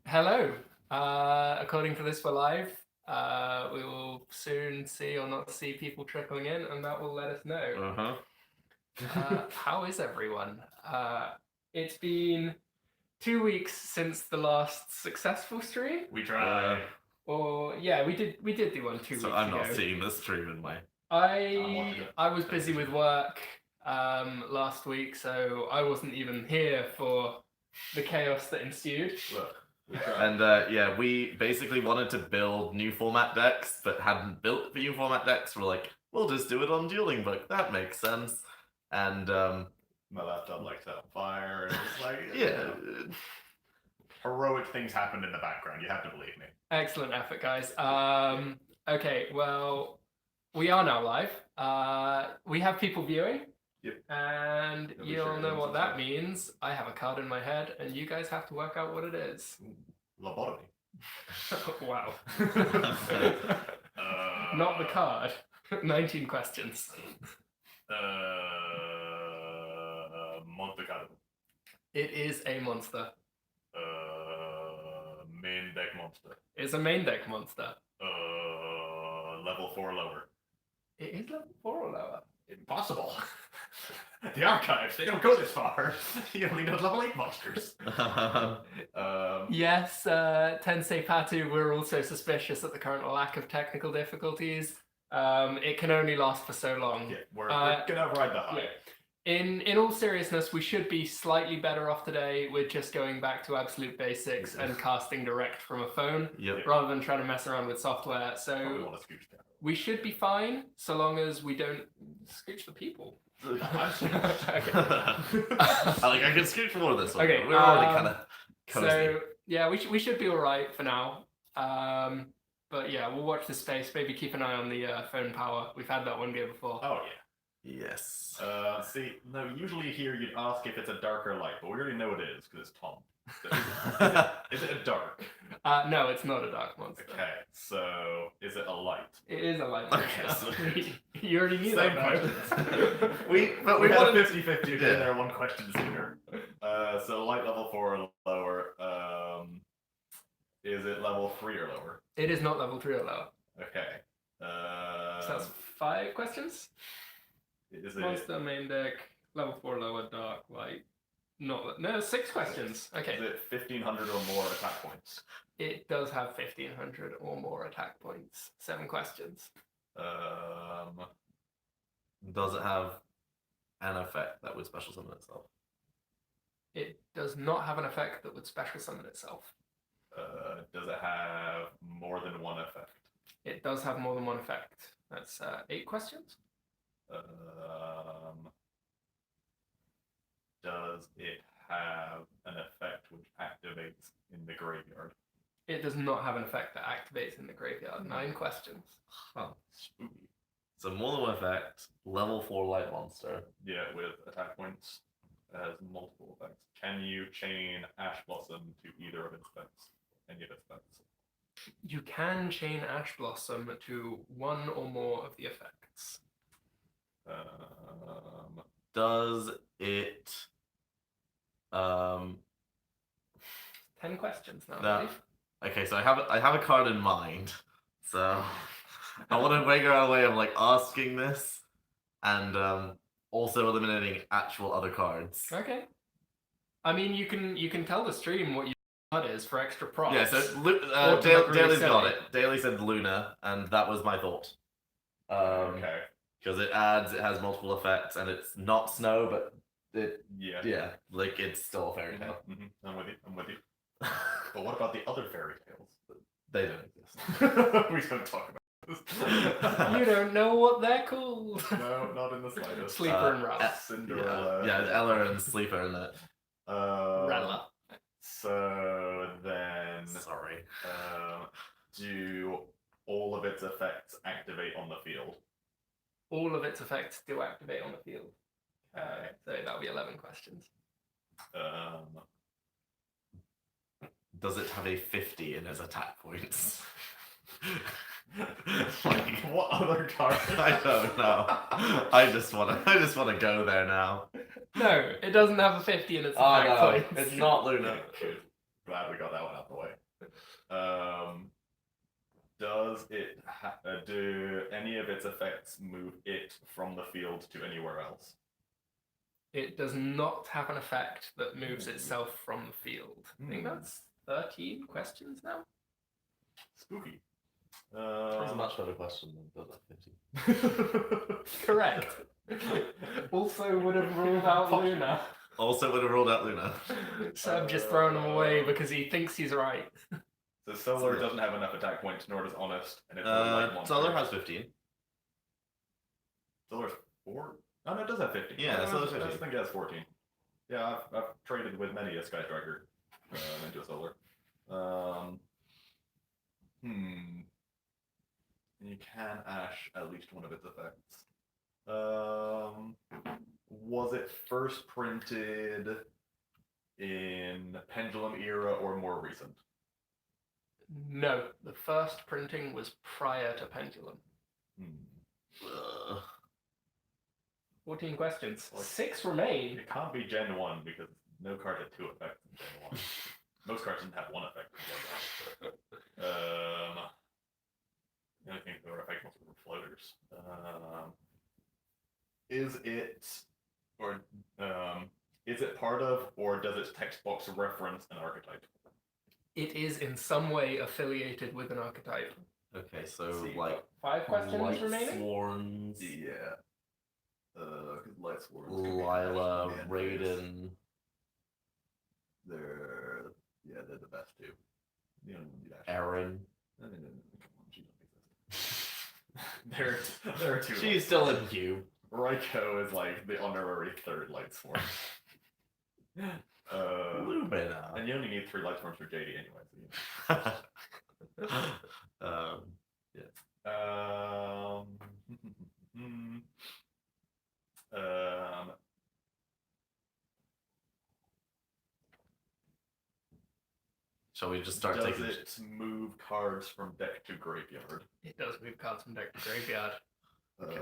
Hello. According to this, we're live. We will soon see or not see people trickling in, and that will let us know. How is everyone? It's been 2 weeks since the last successful stream. We tried. Or yeah, we did do one 2 weeks ago. So I'm not seeing the stream in my. I was busy with work last week, so I wasn't even here for the chaos that ensued. Look. And yeah, we basically wanted to build new format decks, but hadn't built the new format decks. We're like, we'll just do it on Dueling Book. That makes sense. And my laptop like set on fire, and it's like yeah, heroic things happened in the background. You have to believe me. Excellent effort, guys. Okay, well, we are now live. We have people viewing. Yep. And you'll know what that means. I have a card in my head, and you guys have to work out what it is. Lobotomy. Wow. Not the card. 19 questions. Monte Carlo. It is a monster. Main deck monster. It's a main deck monster. Level 4 lower. It is level 4 or lower. Impossible. The archives, they don't go this far. You only know level 8 monsters. Yes, Tensei Patu, we're also suspicious at the current lack of technical difficulties. It can only last for so long. Yeah, we're gonna ride the high. Yeah. In all seriousness, we should be slightly better off today with just going back to absolute basics and casting direct from a phone, rather than trying to mess around with software. So we should be fine, so long as we don't scooch the people. I can scooch more of this one. Okay, we're already kind of cozy. So yeah, we should be all right for now. But yeah, we'll watch the space. Maybe keep an eye on the phone power. We've had that one go before. Oh yeah. Yes. See, no, usually here you'd ask if it's a dark or light, but we already know it is because it's Tom. So, is it a dark? No, it's not a dark monster. Okay, so is it a light? It is a light Okay, monster. so You already knew Same that. question. we We had wanted a 50-50 in there, one question sooner. So light level 4 or lower. Is it level 3 or lower? It is not level 3 or lower. Okay. So that's 5 questions. Is it Monster, main deck, level 4 lower, dark, light. No, 6 questions. Okay. Is it 1500 or more attack points? It does have 1500 or more attack points. 7 questions. Does it have an effect that would special summon itself? It does not have an effect that would special summon itself. Does it have more than one effect? It does have more than one effect. That's 8 questions. Does it have an effect which activates in the graveyard? It does not have an effect that activates in the graveyard. 9 questions. Huh. Spooky. So more than one effect, level 4 light monster. Yeah, with attack points. It has multiple effects. Can you chain Ash Blossom to either of its effects? Any of its effects? You can chain Ash Blossom to one or more of the effects. Does it 10 questions now, I No. believe. Okay, so I have a card in mind. So I want to figure out a way of like asking this and also eliminating actual other cards. Okay. I mean, you can tell the stream what your card is for extra props. Yeah, so Or to look really Daly's got silly. it. Daly said Luna, and that was my thought. Okay. Because it has multiple effects, and it's not snow, but Yeah. like it's still a fairy tale. I'm with you. But what about the other fairy tales? They don't exist. We don't talk about this. You don't know what they're called. No, not in the slightest. Sleeper and Ralph. Cinderella. Yeah, Ella and Sleeper in it. Rella. So then, Sorry. do all of its effects activate on the field? All of its effects do activate on the field. So that'll be 11 questions. Does it have a 50 in its attack points? Like, what other card? I don't know. I just wanna go there now. No, it doesn't have a 50 in its Oh attack no, points. it's not Luna. Glad we got that one out of the way. Does it do any of its effects move it from the field to anywhere else? It does not have an effect that moves itself from the field. I think that's 13 questions now. Spooky. That's a much better question than that 50. Correct. Also would have ruled out Luna. Also would have ruled out Luna. Seb just throwing him away because he thinks he's right. So Solar doesn't have enough attack points, nor does Honest, and it's a light monster. Solar has 15. Solar's 4? Oh, no, it does have 15. Yeah, Solar's 15. I think it has 14. Yeah, I've traded with many a Sky Striker into a Solar. You can Ash at least one of its effects. Was it first printed in Pendulum era or more recent? No, the first printing was prior to Pendulum. 14 questions. 6 remain. It can't be Gen 1 because no card had 2 effects in Gen 1. Most cards didn't have 1 effect in Gen 1. The only thing that were effects were floaters. Is it part of, or does its text box reference an archetype? It is in some way affiliated with an archetype. Okay, so like 5 questions remaining? Swarms. Yeah. Light Swords. Lila, Raiden. They're the best two. You don't need Ash. Aaron. Come on, she don't exist. There are 2. She's still in Cube. Raikou is like the honorary 3rd Light Sworn. Lumina. And you only need 3 Light Sworns for JD anyway. So Shall we just start does taking? it move cards from deck to graveyard? It does move cards from deck to graveyard. Okay.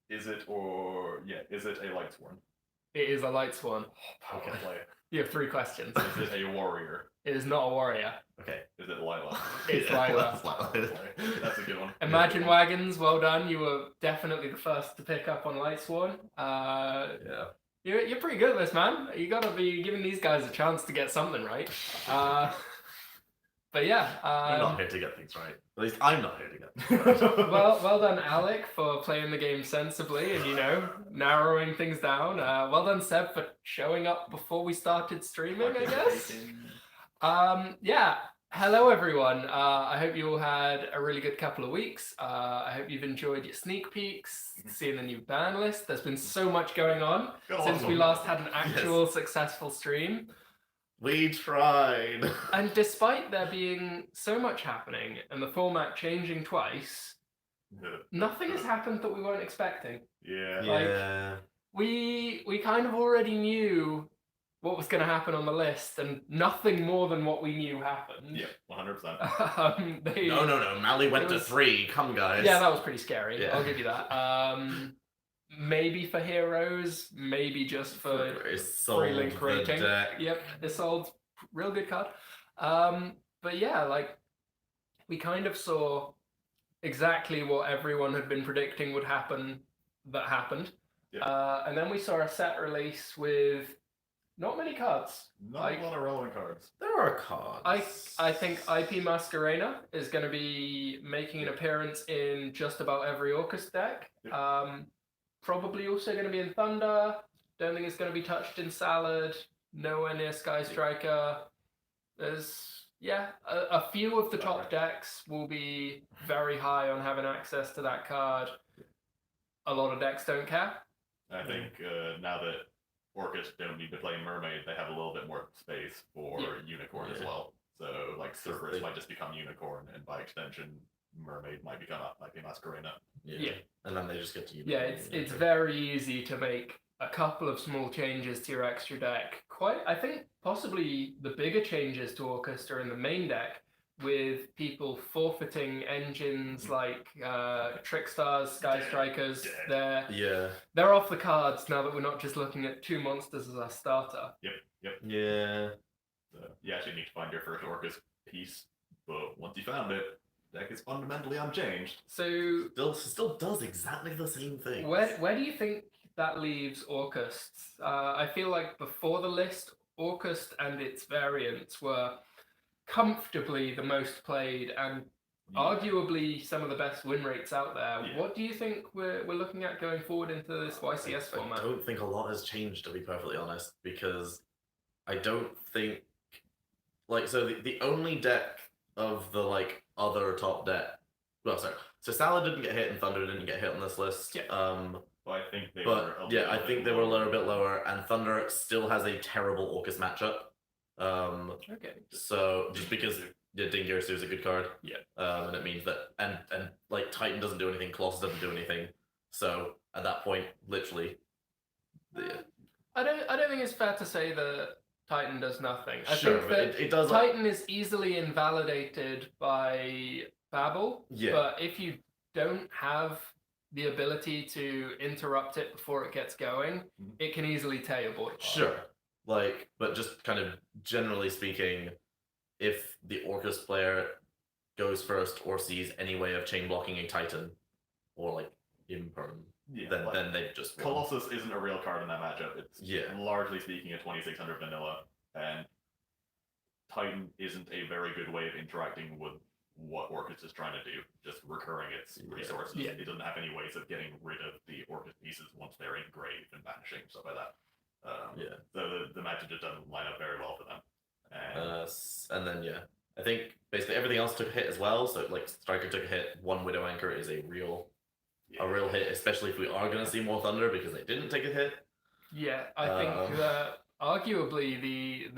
Is it a Light Sworn? It is a Light Sworn. Okay. You have 3 questions. Is it a warrior? It is not a warrior. Okay. Is it Lila? It's Lila. That's a good one. Imagine Wagons, well done. You were definitely the first to pick up on Light Sworn. Yeah. You're pretty good at this, man. You gotta be giving these guys a chance to get something right. But yeah. I'm not here to get things right. At least I'm not here to get things right. well done, Alec, for playing the game sensibly and, narrowing things down. Well done, Seb, for showing up before we started streaming, I guess. Yeah. Hello, everyone. I hope you all had a really good couple of weeks. I hope you've enjoyed your sneak peeks, seeing the new ban list. There's been so much going on since we last had an actual successful stream. We tried. And despite there being so much happening and the format changing twice, nothing has happened that we weren't expecting. Yeah. Yeah. We kind of already knew what was going to happen on the list, and nothing more than what we knew happened. Yeah, 100%. No. Mally went to 3. Come, guys. Yeah, that was pretty scary. Yeah. I'll give you that. Maybe for heroes, maybe just for free link rating. Yep, Isolde's real good card. But yeah, we kind of saw exactly what everyone had been predicting would happen that happened. Yep. And then we saw a set release with not many cards. Not a lot of relevant cards. There are cards. I think IP Masquerena is going to be making an appearance in just about every Orcus deck. Yep. Probably also going to be in Thunder. Don't think it's going to be touched in Salad. Nowhere near Sky Striker. There's, a few of the top decks will be very high on having access to that card. A lot of decks don't care. I think now that Orcus don't need to play Mermaid, they have a little bit more space for Unicorn as well. So, Cerberus might just become Unicorn, and by extension, Mermaid might become IP Masquerena. Yeah. And then they just get to use it's very easy to make a couple of small changes to your extra deck. I think possibly the bigger changes to Orchestra in the main deck with people forfeiting engines like Trick Stars, Sky Strikers. They're off the cards now that we're not just looking at 2 monsters as our starter. Yep. Yeah. So you actually need to find your first Orcus piece, but once you found it, deck is fundamentally unchanged. So still does exactly the same thing. Where do you think that leaves Orcust? I feel like before the list, Orcust and its variants were comfortably the most played and arguably some of the best win rates out there. Yeah. What do you think we're looking at going forward into this YCS format? I don't think a lot has changed, to be perfectly honest, because I don't think so the only deck of the other top deck. Well, sorry. So Salad didn't get hit and Thunder didn't get hit on this list. Yeah. Well, I think they were. I think they were a little bit lower, and Thunder still has a terrible Orcus matchup. Okay. So just because Dingirsu is a good card. Yeah. And it means that and Titan doesn't do anything, Colossus doesn't do anything. So at that point, literally. I don't think it's fair to say that Titan does nothing. I Sure, think but that it does. Titan is easily invalidated by Babel. Yeah. But if you don't have the ability to interrupt it before it gets going, it can easily tear your board apart. Sure. But just kind of generally speaking, if the Orcus player goes first or sees any way of chain blocking a Titan or Imperm, then they've just won. Colossus isn't a real card in that matchup. It's largely speaking a 2600 vanilla, and Titan isn't a very good way of interacting with what Orcus is trying to do, just recurring its resources. Yeah. It doesn't have any ways of getting rid of the Orcus pieces once they're engraved and vanishing, stuff like that. So the matchup just doesn't line up very well for them. And then I think basically everything else took a hit as well. So Striker took a hit. One Widow Anchor is a real hit, especially if we are going to see more Thunder because they didn't take a hit. Yeah, I think that arguably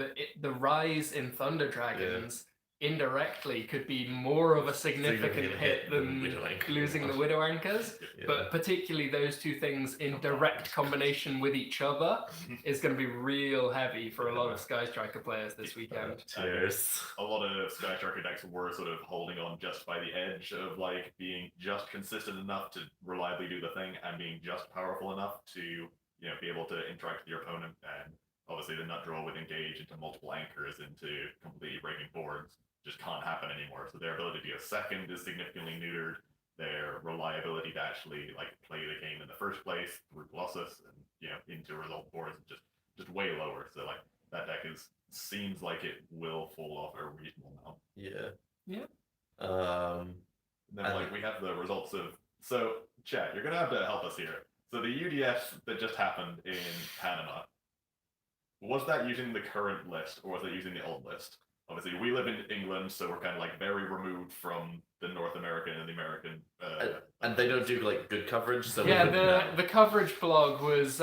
the rise in Thunder Dragons indirectly could be more of a significant hit than losing the Widow Anchors, but particularly those two things in direct combination with each other is going to be real heavy for a lot of Sky Striker players this weekend. Cheers. A lot of Sky Striker decks were sort of holding on just by the edge of being just consistent enough to reliably do the thing and being just powerful enough to be able to interact with your opponent, and obviously the nut draw with engage into multiple anchors into completely breaking boards just can't happen anymore. So their ability to be a second is significantly neutered. Their reliability to actually play the game in the first place through Colossus and into result boards is just way lower. So that deck seems like it will fall off a reasonable amount. Yeah. Then we have the results of chat. You're gonna have to help us here. So the UDF that just happened in Panama, was that using the current list or was it using the old list? Obviously, we live in England, so we're kind of very removed from the North American and the American. And they don't do good coverage. So the coverage blog was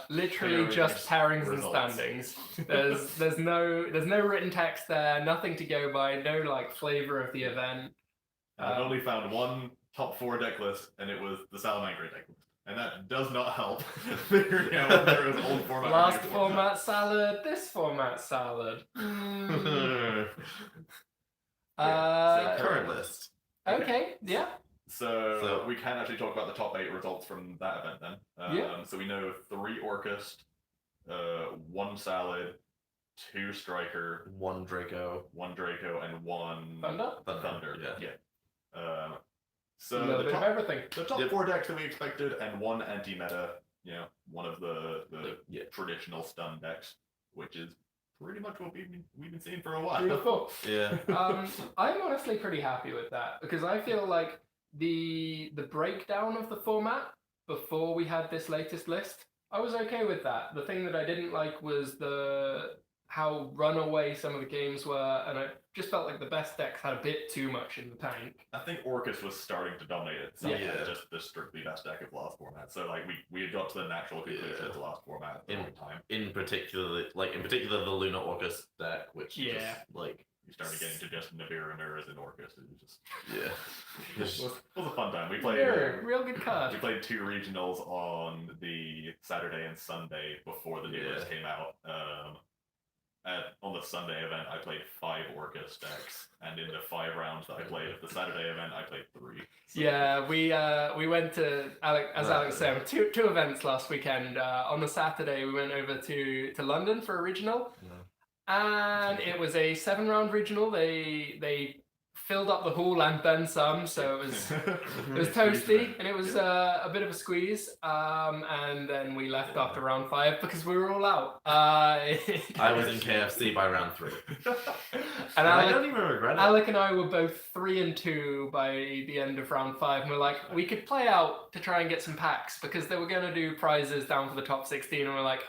literally just pairings and standings. There's no written text there, nothing to go by, no flavor of the event. I've only found one top 4 deck list, and it was the Salamander deck list. And that does not help figuring out whether there was old format. Last format Salad, this format Salad. So current list. Okay, yeah. So we can actually talk about the top 8 results from that event then. So we know 3 Orcust, 1 Salad, 2 Striker, 1 Draco, and 1 Thunder. Yeah. So the top, everything. The top 4 decks that we expected, and 1 anti-meta, one of the traditional stun decks, which is pretty much what we've been seeing for a while. Beautiful. Yeah. I'm honestly pretty happy with that because I feel like the breakdown of the format before we had this latest list, I was okay with that. The thing that I didn't like was how runaway some of the games were, and I just felt like the best decks had a bit too much in the tank. I think Orcus was starting to dominate it. So just the strictly best deck of the last format. So we had got to the natural conclusion of the last format at the wrong time. In particular the Luna Orcus deck, which you started getting to just Nibiru and Mirrors and Orcus. It was just it was a fun time. We played real good card. We played 2 regionals on the Saturday and Sunday before the new list came out. on the Sunday event, I played 5 Orcus decks, and in the 5 rounds that I played at the Saturday event, I played 3. So. Yeah, we went to Alex said, two events last weekend. On the Saturday, we went over to London for a regional, and it was a 7-round regional. They filled up the hall and then some, so it was toasty, and it was a bit of a squeeze. And then we left after round 5 because we were all out. I was in KFC by round 3, and I don't even regret it. Alec and I were both 3 and 2 by the end of round 5, and we're like, we could play out to try and get some packs because they were going to do prizes down for the top 16, and we're like,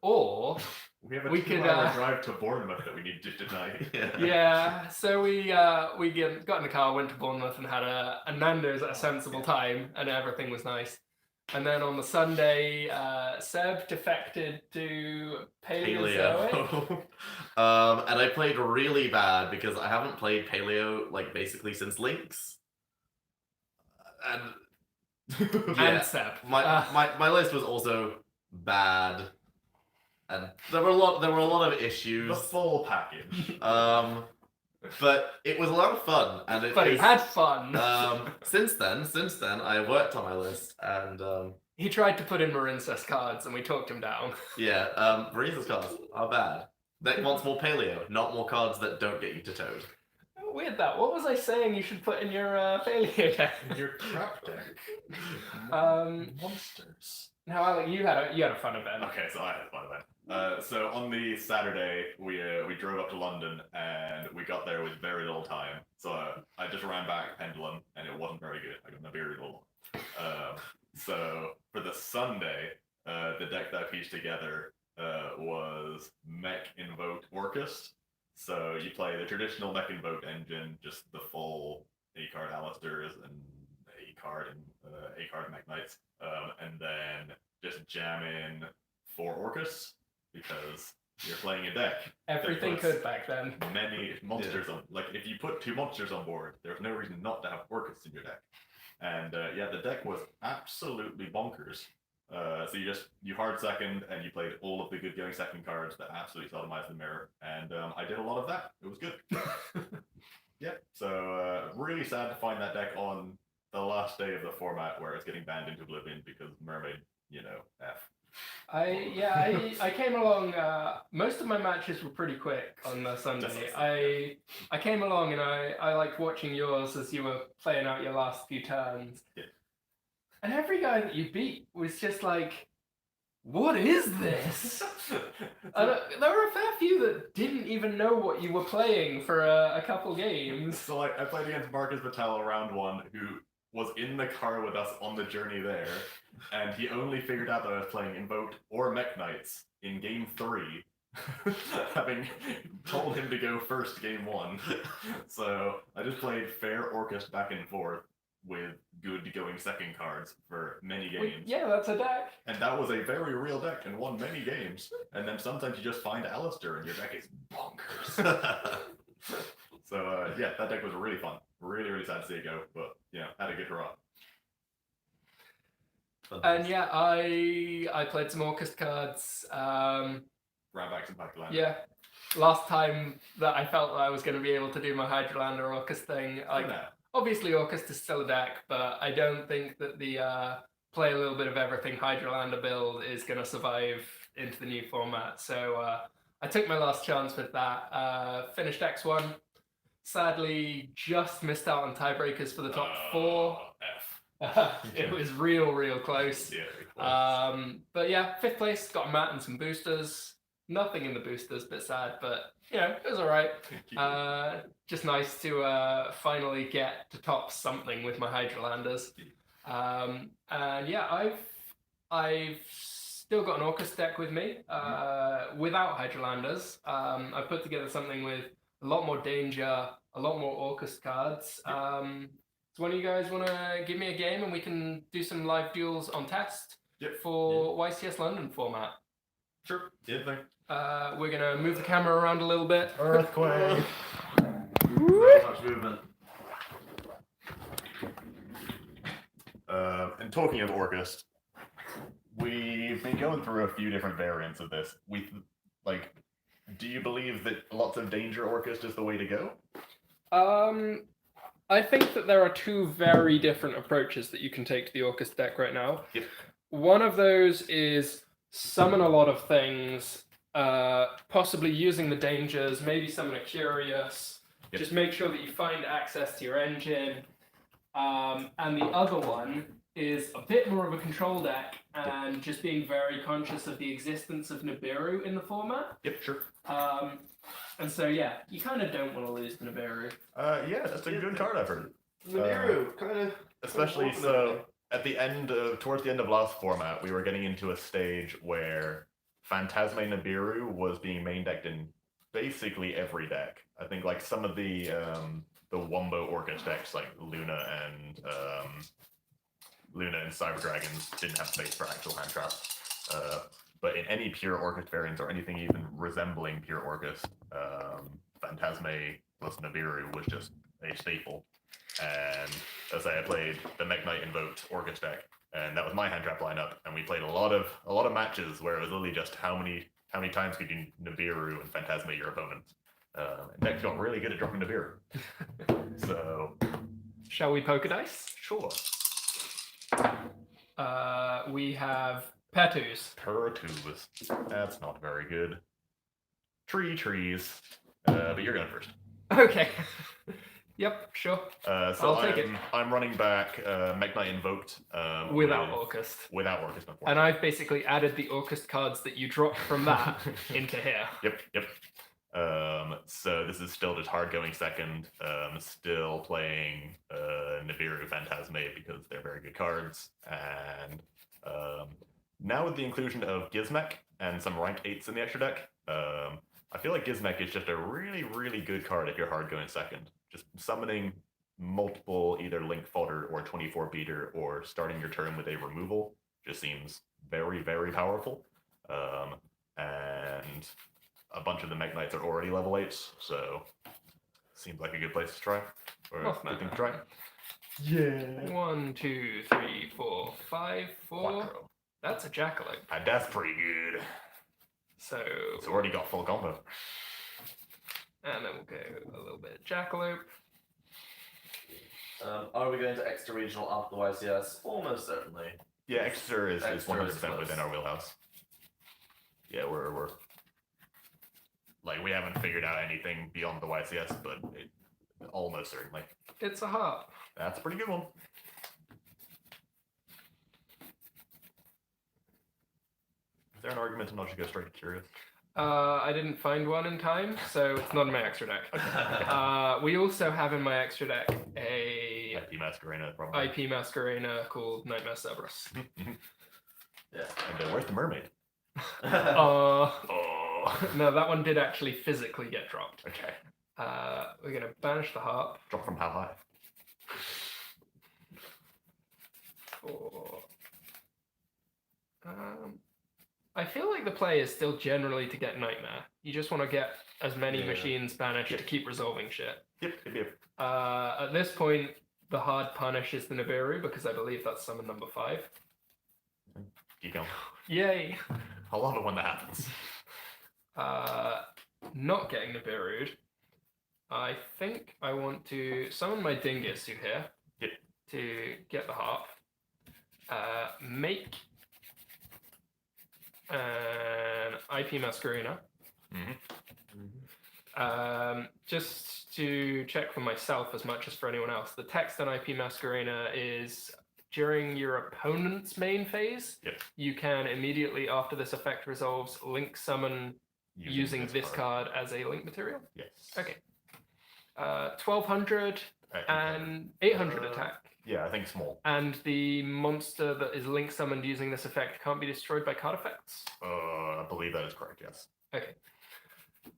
or we have a we 2-hour drive to Bournemouth that we need to deny. Yeah, so we got in the car, went to Bournemouth, and had a Nando's at a sensible time, and everything was nice. And then on the Sunday, Seb defected to Paleo. And I played really bad because I haven't played Paleo like basically since Lynx. And Seb. My list was also bad. And there were a lot of issues. The full package. But it was a lot of fun, and he had fun. Since then, I worked on my list, and he tried to put in Marincess cards, and we talked him down. Yeah, Marincess cards are bad. That wants more Paleo, not more cards that don't get you to Toad. Weird that. What was I saying you should put in your Paleo deck? Your crap deck. Monsters. Now, Alec, you had a fun event. Okay, so I had a fun event. So on the Saturday, we drove up to London, and we got there with very little time. So I just ran back Pendulum, and it wasn't very good. I got very little. So for the Sunday, the deck that I pieced together was Mech Invoke Orcus. So you play the traditional Mech Invoke engine, just the full 8-card Alistairs and 8-card Mech Knights, and then just jam in 4 Orcus. Because you're playing a deck. Everything could back then. Many monsters on, like if you put 2 monsters on board, there's no reason not to have Orcus in your deck. And the deck was absolutely bonkers. So you hard second, and you played all of the good going second cards that absolutely sodomized the mirror. And I did a lot of that. It was good. Yeah. So really sad to find that deck on the last day of the format where it's getting banned into oblivion because Mermaid, F. I came along. Most of my matches were pretty quick on the Sunday. I came along, and I liked watching yours as you were playing out your last few turns. Yeah. And every guy that you beat was just like, what is this? And there were a fair few that didn't even know what you were playing for a couple games. So I played against Marcus Vitale round 1, who was in the car with us on the journey there, and he only figured out that I was playing Invoked or Mech Knights in game 3, having told him to go first game 1. So I just played fair Orcus back and forth with good going second cards for many games. Yeah, that's a deck. And that was a very real deck and won many games. And then sometimes you just find Alistair and your deck is bonkers. So that deck was really fun. Really, really sad to see it go, but had a good hurrah. And I played some Orcus cards. Ran back some Pack Land. Yeah. Last time that I felt that I was going to be able to do my Hydrolander Orcus thing, obviously Orcus is still a deck, but I don't think that the play a little bit of everything Hydrolander build is going to survive into the new format. So I took my last chance with that. Finished X1. Sadly, just missed out on tiebreakers for the top 4. It was real close. Yeah, close. But yeah, 5th place, got a mat and some boosters. Nothing in the boosters, bit sad, but it was all right. Just nice to finally get to top something with my Hydrolanders. And I've still got an Orcus deck with me without Hydrolanders. I put together something with a lot more danger, a lot more Orcus cards. So one of you guys want to give me a game and we can do some live duels on test for YCS London format? Sure. Yeah, thanks. We're going to move the camera around a little bit. Earthquake. So much movement. And talking of Orcus, we've been going through a few different variants of this. Do you believe that lots of danger Orcust is the way to go? I think that there are two very different approaches that you can take to the Orcust deck right now. Yep. One of those is summon a lot of things, possibly using the dangers, maybe summon a Curious. Yep. Just make sure that you find access to your engine. And the other one is a bit more of a control deck and just being very conscious of the existence of Nibiru in the format. Yep, sure. And so, yeah, you kind of don't want to lose the Nibiru. Yeah, that's a good card I've heard. Nibiru, kind of. Especially at the end towards the end of last format, we were getting into a stage where Phantasme Nibiru was being main decked in basically every deck. I think like some of the Wombo Orcust decks like Luna and Cyber Dragons didn't have space for actual hand traps. But in any pure Orcust variants or anything even resembling pure Orcust, Phantasme plus Nibiru was just a staple. And as I played the Mekk-Knight invoked Orcust deck, and that was my hand trap lineup, and we played a lot of matches where it was literally just how many times could you Nibiru and Phantasme your opponent. And decks got really good at dropping Nibiru. So, shall we poker dice? Sure. We have Petus. Pertus. That's not very good. Trees. But you're going first. Okay. Yep, sure. So I'll take it. I'm running back Mekk-Knight invoked. Without Orcust. Without Orcust, unfortunately. And I've basically added the Orcust cards that you dropped from that into here. Yep. So this is still just hard going second. Still playing Nibiru Phantasme because they're very good cards. And now with the inclusion of Gizmek and some rank 8s in the extra deck, I feel like Gizmek is just a really, really good card if you're hard going second. Just summoning multiple either link fodder or 24 beater or starting your turn with a removal just seems very, very powerful. And a bunch of the Mekk-Knights are already level 8s, so seems like a good place to try. Or a good thing to try. Yeah. 1, 2, 3, 4, 5, 4. Quattro. That's a Jackalope. And that's pretty good. So It's already got full combo. and then we'll go a little bit of Jackalope. Are we going to extra regional after the YCS? Almost certainly. Yeah, Exeter is Exeter 100% is close. within our wheelhouse. Yeah, we're like we haven't figured out anything beyond the YCS, but almost certainly. It's a harp. That's a pretty good one. Is there an argument to not just go straight to Curious? I didn't find one in time, so it's not in my extra deck. We also have in my extra deck a IP Masquerena, probably. IP Masquerena called Nightmare Cerberus. Yeah. And where's the mermaid? Oh. No, that one did actually physically get dropped. Okay. We're going to banish the harp. Drop from how high? For... I feel like the play is still generally to get Nightmare. You just want to get as many machines banished to keep resolving shit. Yep. At this point, the hard punish is the Nibiru, because I believe that's summon number 5. Keep going. Yay! I love it when that happens. Not getting Nibiru'd. I think I want to summon my Dingisu here to get the harp. Make an IP Masquerena. Just to check for myself as much as for anyone else, the text on IP Masquerena is during your opponent's main phase, you can immediately after this effect resolves link summon using this card as a link material. Yes. Okay. 1200 and 800 attack. Yeah, I think small. And the monster that is link summoned using this effect can't be destroyed by card effects? I believe that is correct, yes. Okay.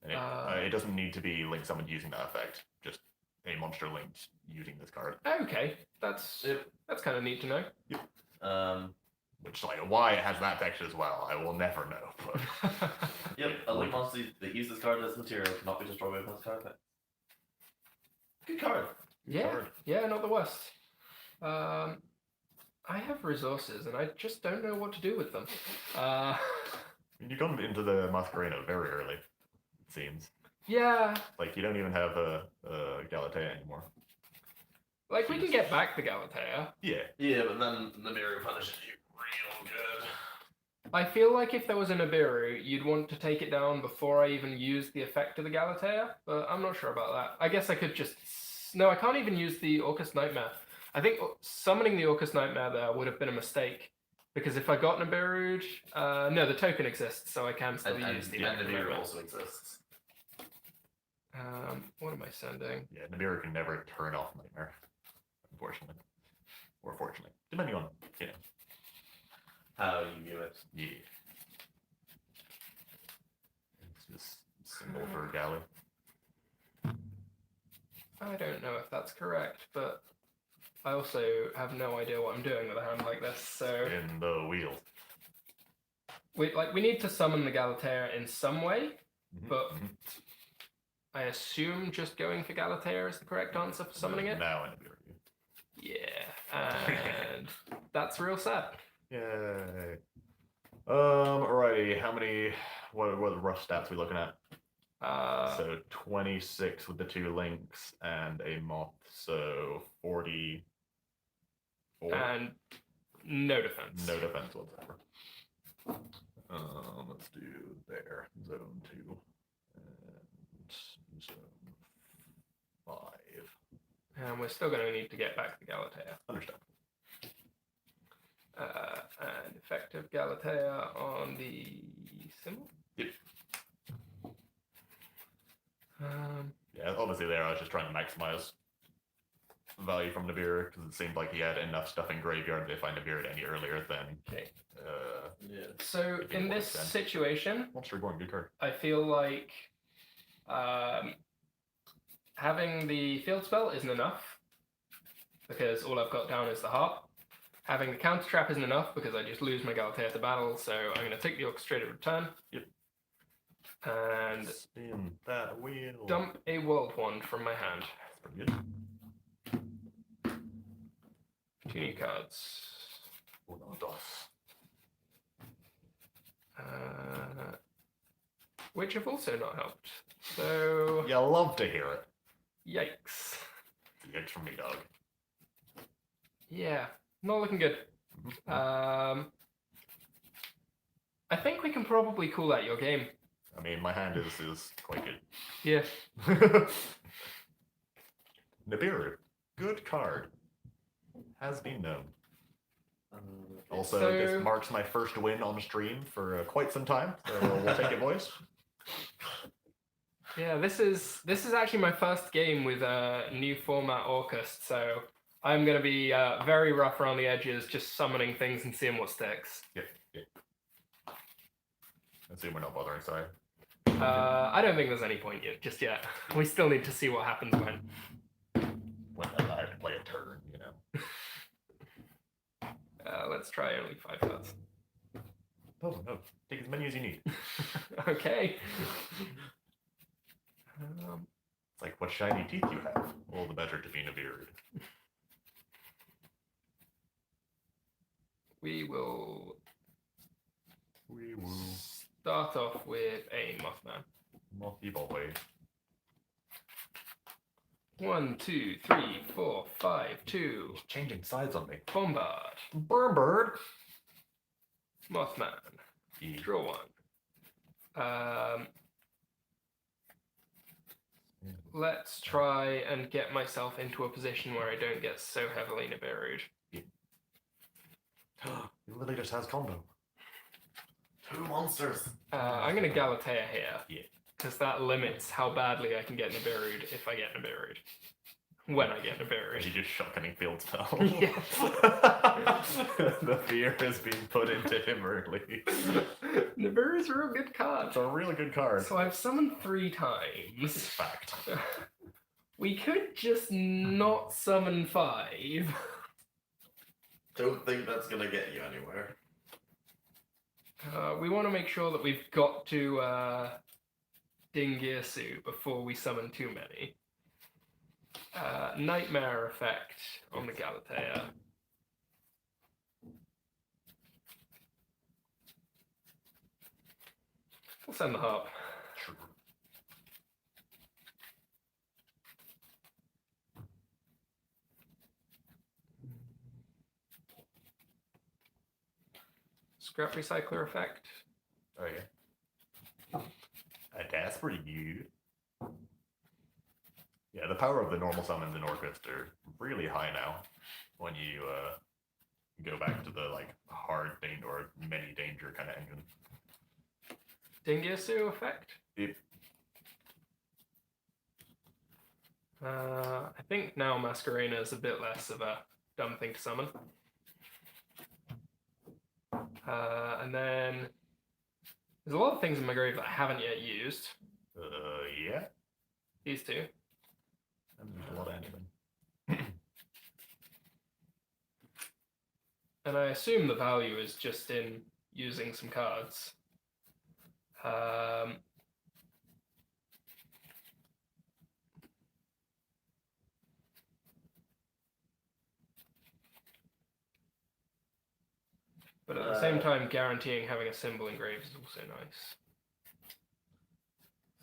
And it doesn't need to be link summoned using that effect, just a monster linked using this card. Okay, that's kind of neat to know. Which, like, why it has that text as well, I will never know. But... Yep, a link monster that uses this card as material cannot be destroyed by opponent's card effect. Good card. Yeah, not the worst. I have resources and I just don't know what to do with them. You got into the Masquerena very early. It seems. Yeah, Like, you don't even have a Galatea anymore. like we can get back the Galatea. Yeah. Yeah, but then Nibiru punishes you real good. I feel like if there was a Nibiru, you'd want to take it down before I even use the effect of the Galatea, but I'm not sure about that. I guess I could just... No, I can't even use the Orcus Nightmare. I think summoning the Orcus Nightmare there would have been a mistake. Because if I got Nibiru'd... no, the token exists, so I can still use the And effect. Nibiru also exists. What am I sending? Yeah, Nibiru can never turn off Nightmare. Unfortunately. Or fortunately. Depending on, you know. How you view it. Yeah. It's just symbol for Galley. I don't know if that's correct, but I also have no idea what I'm doing with a hand like this, so... In the wheel. We need to summon the Galatea in some way, Mhm, but mhm. I assume just going for Galatea is the correct answer for summoning it. Now Nibiru. Yeah, and that's real sad. Yay. Alrighty, how many, what are the rough stats we looking at? So 26 with the 2 links and a moth, so 44. And no defense. No defense whatsoever. Let's do there, zone 2 and zone 5. And we're still going to need to get back the Galatea. Understand. And effective Galatea on the symbol. Yep. Yeah, obviously there I was just trying to maximize value from Nibiru because it seemed like he had enough stuff in graveyard that if I Nibiru'd any earlier then okay. Yeah. So in this situation, Monster Reborn, good card. I feel like having the field spell isn't enough because all I've got down is the harp. Having the counter trap isn't enough because I just lose my Galatea to battle, so I'm going to take the orchestrated return. Yep. And spin that wheel. Dump a world wand from my hand. Pretty good. 2 new cards. Uno, dos. Which have also not helped. So You love to hear it. yikes. Yikes from me, dog. Yeah, not looking good. I think we can probably call that your game. I mean, my hand is quite good. Yeah. Nibiru, good card. Has been known. Also, So- this marks my first win on stream for quite some time, so we'll take it, boys. Yeah, this is actually my first game with a new format Orcust, so I'm going to be very rough around the edges, just summoning things and seeing what sticks. Yeah. Assume we're not bothering, sorry. I don't think there's any point yet, just yet. We still need to see what happens when. When I have to play a turn, you know. Let's try only 5 cards. Oh, no. Take as many as you need. Okay. It's like what shiny teeth you have. All the better to be Nibiru'd. We will We will. start off with a Mothman. Monkey boy. 1, 2, 3, 4, 5, 2. He's changing sides on me. Bombard. Burn bird. Mothman. E. Draw 1. Let's try and get myself into a position where I don't get so heavily Nibiru'd. He literally just has combo. 2 monsters. I'm going to Galatea here. Yeah. Because that limits how badly I can get Nibiru'd if I get Nibiru'd. When I get Nibiru'd. He just shotgunning field spell. Yes. The fear has been put into him early. Nibiru's a real good card. It's a really good card. So I've summoned 3 times. Fact. We could just not summon 5. Don't think that's gonna get you anywhere. We want to make sure that we've got to Dingirsu before we summon too many. Nightmare effect on the Galatea. We'll send the harp. Sure. scrap recycler effect. Oh yeah. That's pretty good. Yeah, the power of the normal summons in Orcust are really high now. When you go back to the like hard danger or many danger kind of engine. Dingisu effect. Yep. I think now Masquerena is a bit less of a dumb thing to summon. And then there's a lot of things in my grave that I haven't yet used. Yeah. These two. And there's a lot of anything. And I assume the value is just in using some cards. But at the same time, guaranteeing having a symbol engraved is also nice.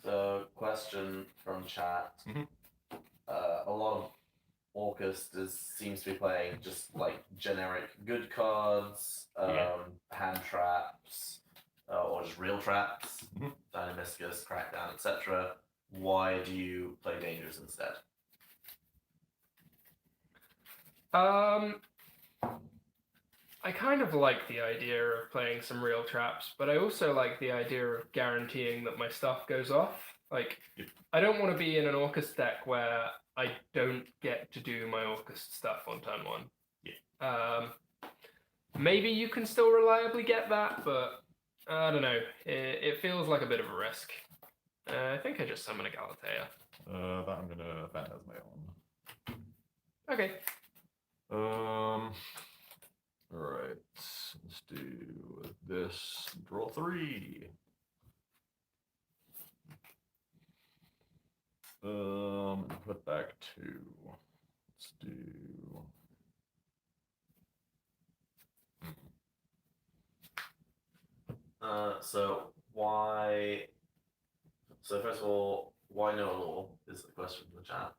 So, question from chat. A lot of Orcust seems to be playing just like generic good cards, hand traps, or just real traps, Dynamiscus, Crackdown, etc. Why do you play Dangers instead? I kind of like the idea of playing some real traps, but I also like the idea of guaranteeing that my stuff goes off. Like, I don't want to be in an Orcust deck where I don't get to do my Orcust stuff on turn one. Maybe you can still reliably get that, but I don't know. It feels like a bit of a risk. I think I just summon a Galatea. That I'm gonna Phantasm on. Okay. Alright. Let's do this. Draw 3. Put back 2. Let's do. So why? So first of all, why no law is the question in the chat.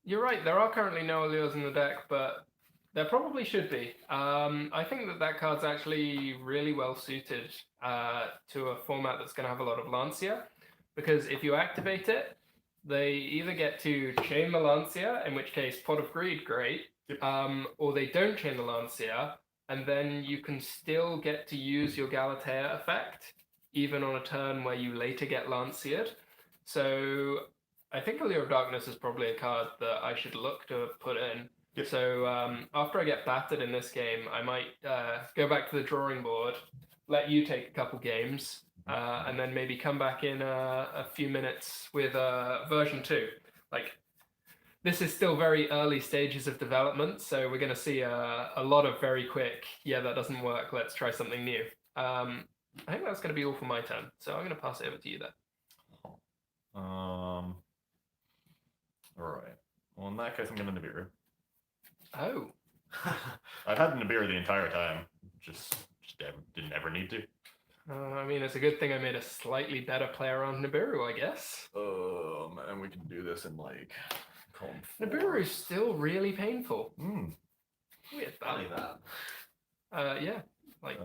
You're right. There are currently no allures in the deck, but there probably should be. I think that card's actually really well suited to a format that's going to have a lot of Lancia, because if you activate it, they either get to chain the Lancia, in which case Pot of Greed, great, or they don't chain the Lancia, and then you can still get to use your Galatea effect, even on a turn where you later get Lancia'd. So I think Allure of Darkness is probably a card that I should look to put in. So after I get battered in this game, I might go back to the drawing board, let you take a couple games, and then maybe come back in a few minutes with version 2. Like, this is still very early stages of development, so we're going to see a lot of very quick, yeah, that doesn't work, let's try something new. I think that's going to be all for my turn, so I'm going to pass it over to you then. All right. Well, in that case, I'm going to Nibiru. Oh. I've had Nibiru the entire time. Just didn't ever need to. I mean, it's a good thing I made a slightly better player on Nibiru, I guess. And we can do this in like column 4. Nibiru is still really painful. Weird Funny that. Yeah. Like,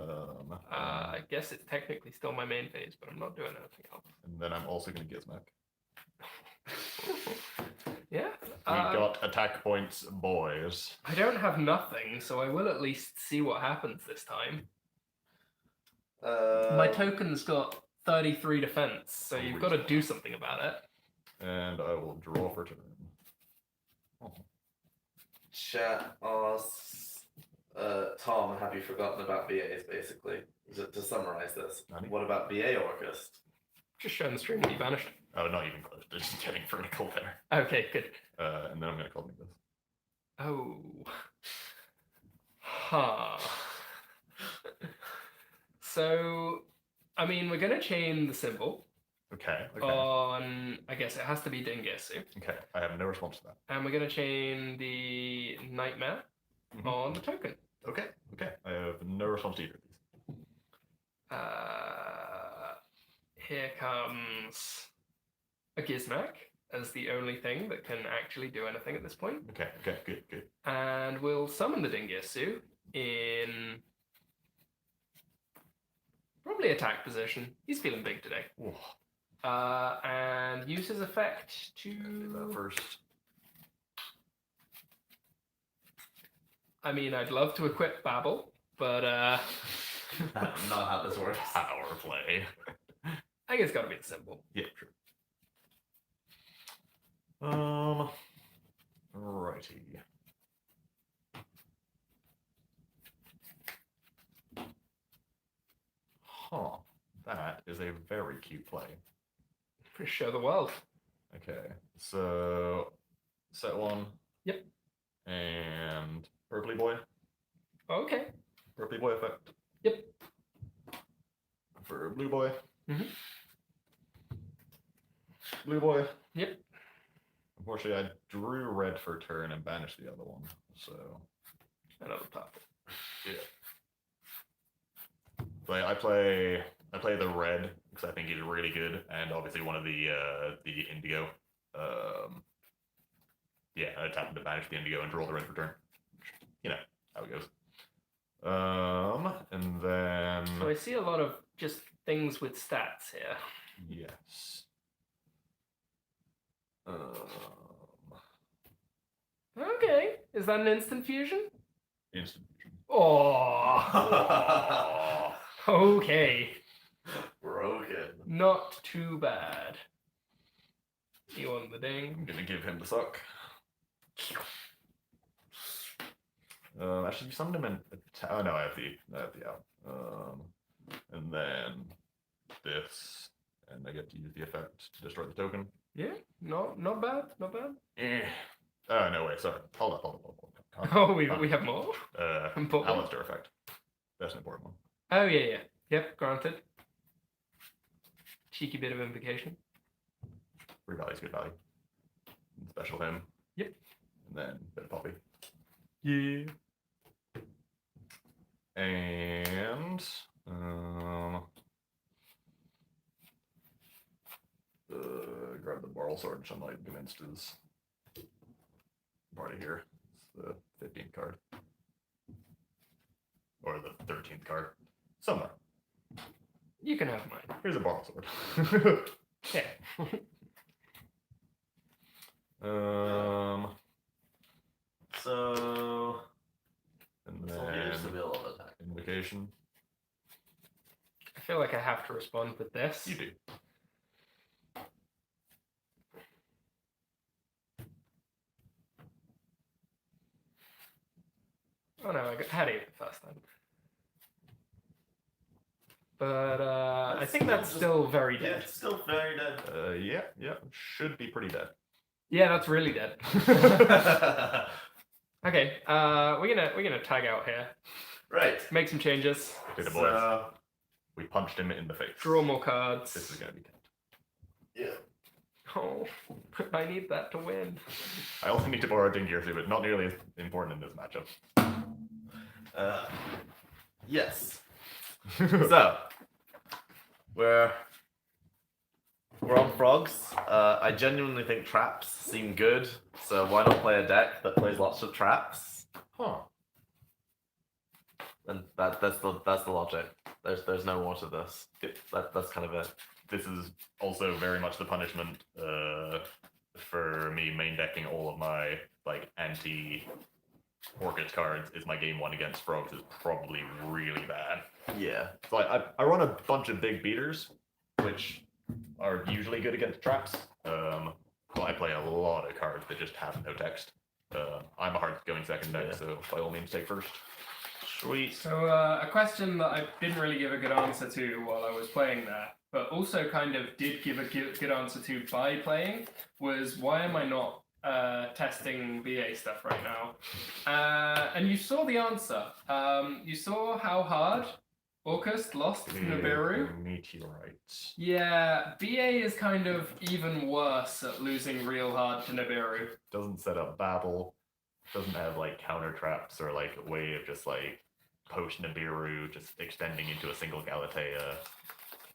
I guess it's technically still my main phase, but I'm not doing anything else. And then I'm also going to Gizmek. Yeah. We got attack points, boys. I don't have nothing, so I will at least see what happens this time. My token's got 33 defense, so you've got to do something about it. And I will draw for turn. Chat asks, Tom, have you forgotten about BAs, basically? To summarize this, what about BA Orcust? Just showing the stream that you vanished. Oh, not even close. Just getting vertical there. Okay, good. And then I'm going to call me this. Oh. Huh. So, I mean, we're going to chain the symbol. Okay. On, I guess it has to be Dingisu. Okay, I have no response to that. And we're going to chain the Nightmare on the token. Okay. I have no response to either of these. Here comes a Gizmek. as the only thing that can actually do anything at this point. Okay, good. And we'll summon the Dingirsu in probably attack position. He's feeling big today. Ooh. And use his effect Do to... that first. I mean, I'd love to equip Babel, but Not how this works. Power play. I think it's got to be the symbol. Yeah, sure. Righty. Huh. That is a very cute play. Show the world. Okay, so set one. Yep. And Purpley Boy. Okay. Purpley Boy effect. Yep. For Blue Boy. Mhm. Blue Boy. Yep. Unfortunately, I drew red for turn and banished the other one, so Another pop. yeah. But I play the red because I think he's really good, and obviously one of the indigo. Yeah, I tap him to banish the indigo and draw the red for turn. You know how it goes. And then So I see a lot of just things with stats here. yes. Okay. Is that an instant fusion? Instant fusion. Oh. Okay. Broken. Not too bad. You want the I'm ding? gonna give him the suck. Actually, you summoned him in. Oh no, I have the out. And then this, and I get to use the effect to destroy the token. Yeah. Not bad. Not bad. Eh. Oh no, wait, sorry. Hold up. Oh, we have more. Important. Alistair effect. That's an important one. Oh yeah. Yep. Granted. Cheeky bit of invocation. Free value's good value. And special him. Yep. And then bit of poppy. Yeah. And grab the Boral Sword, which I'm not convinced is part of here. It's the 15th card. Or the 13th card. Somewhere. You can have mine. Here's a Boral Sword. Yeah. So And so here's the then middle of attack. invocation. I feel like I have to respond with this. You do. Oh no, I had it the first time. But I think that's still very Yeah, dead. it's still very dead. Yeah. Should be pretty dead. Yeah, that's really dead. Okay, we're gonna tag out here. Right. Make some changes. Okay, the boys. So, We punched him in the face. Draw more cards. This is gonna be tense. yeah. Oh, I need that to win. I also need to borrow Dingirsu, but not nearly as important in this matchup. Yes. So we're on frogs. I genuinely think traps seem good, so why not play a deck that plays lots of traps? Huh. And that's the logic. There's no more to this. That's kind of it. This is also very much the punishment for me main decking all of my like anti Orchid cards. Is my game one against frogs is probably really bad. Yeah. So I run a bunch of big beaters, which are usually good against traps. But I play a lot of cards that just have no text. I'm a hard going second deck, Yeah. so by all means take first. Sweet. So a question that I didn't really give a good answer to while I was playing there, but also kind of did give a good answer to by playing, was why am I not testing BA stuff right now? And you saw the answer. You saw how hard Orcust lost to Nibiru. Meteorites. Yeah, BA is kind of even worse at losing real hard to Nibiru. Doesn't set up Babel. Doesn't have like counter traps or like a way of just like post Nibiru just extending into a single Galatea.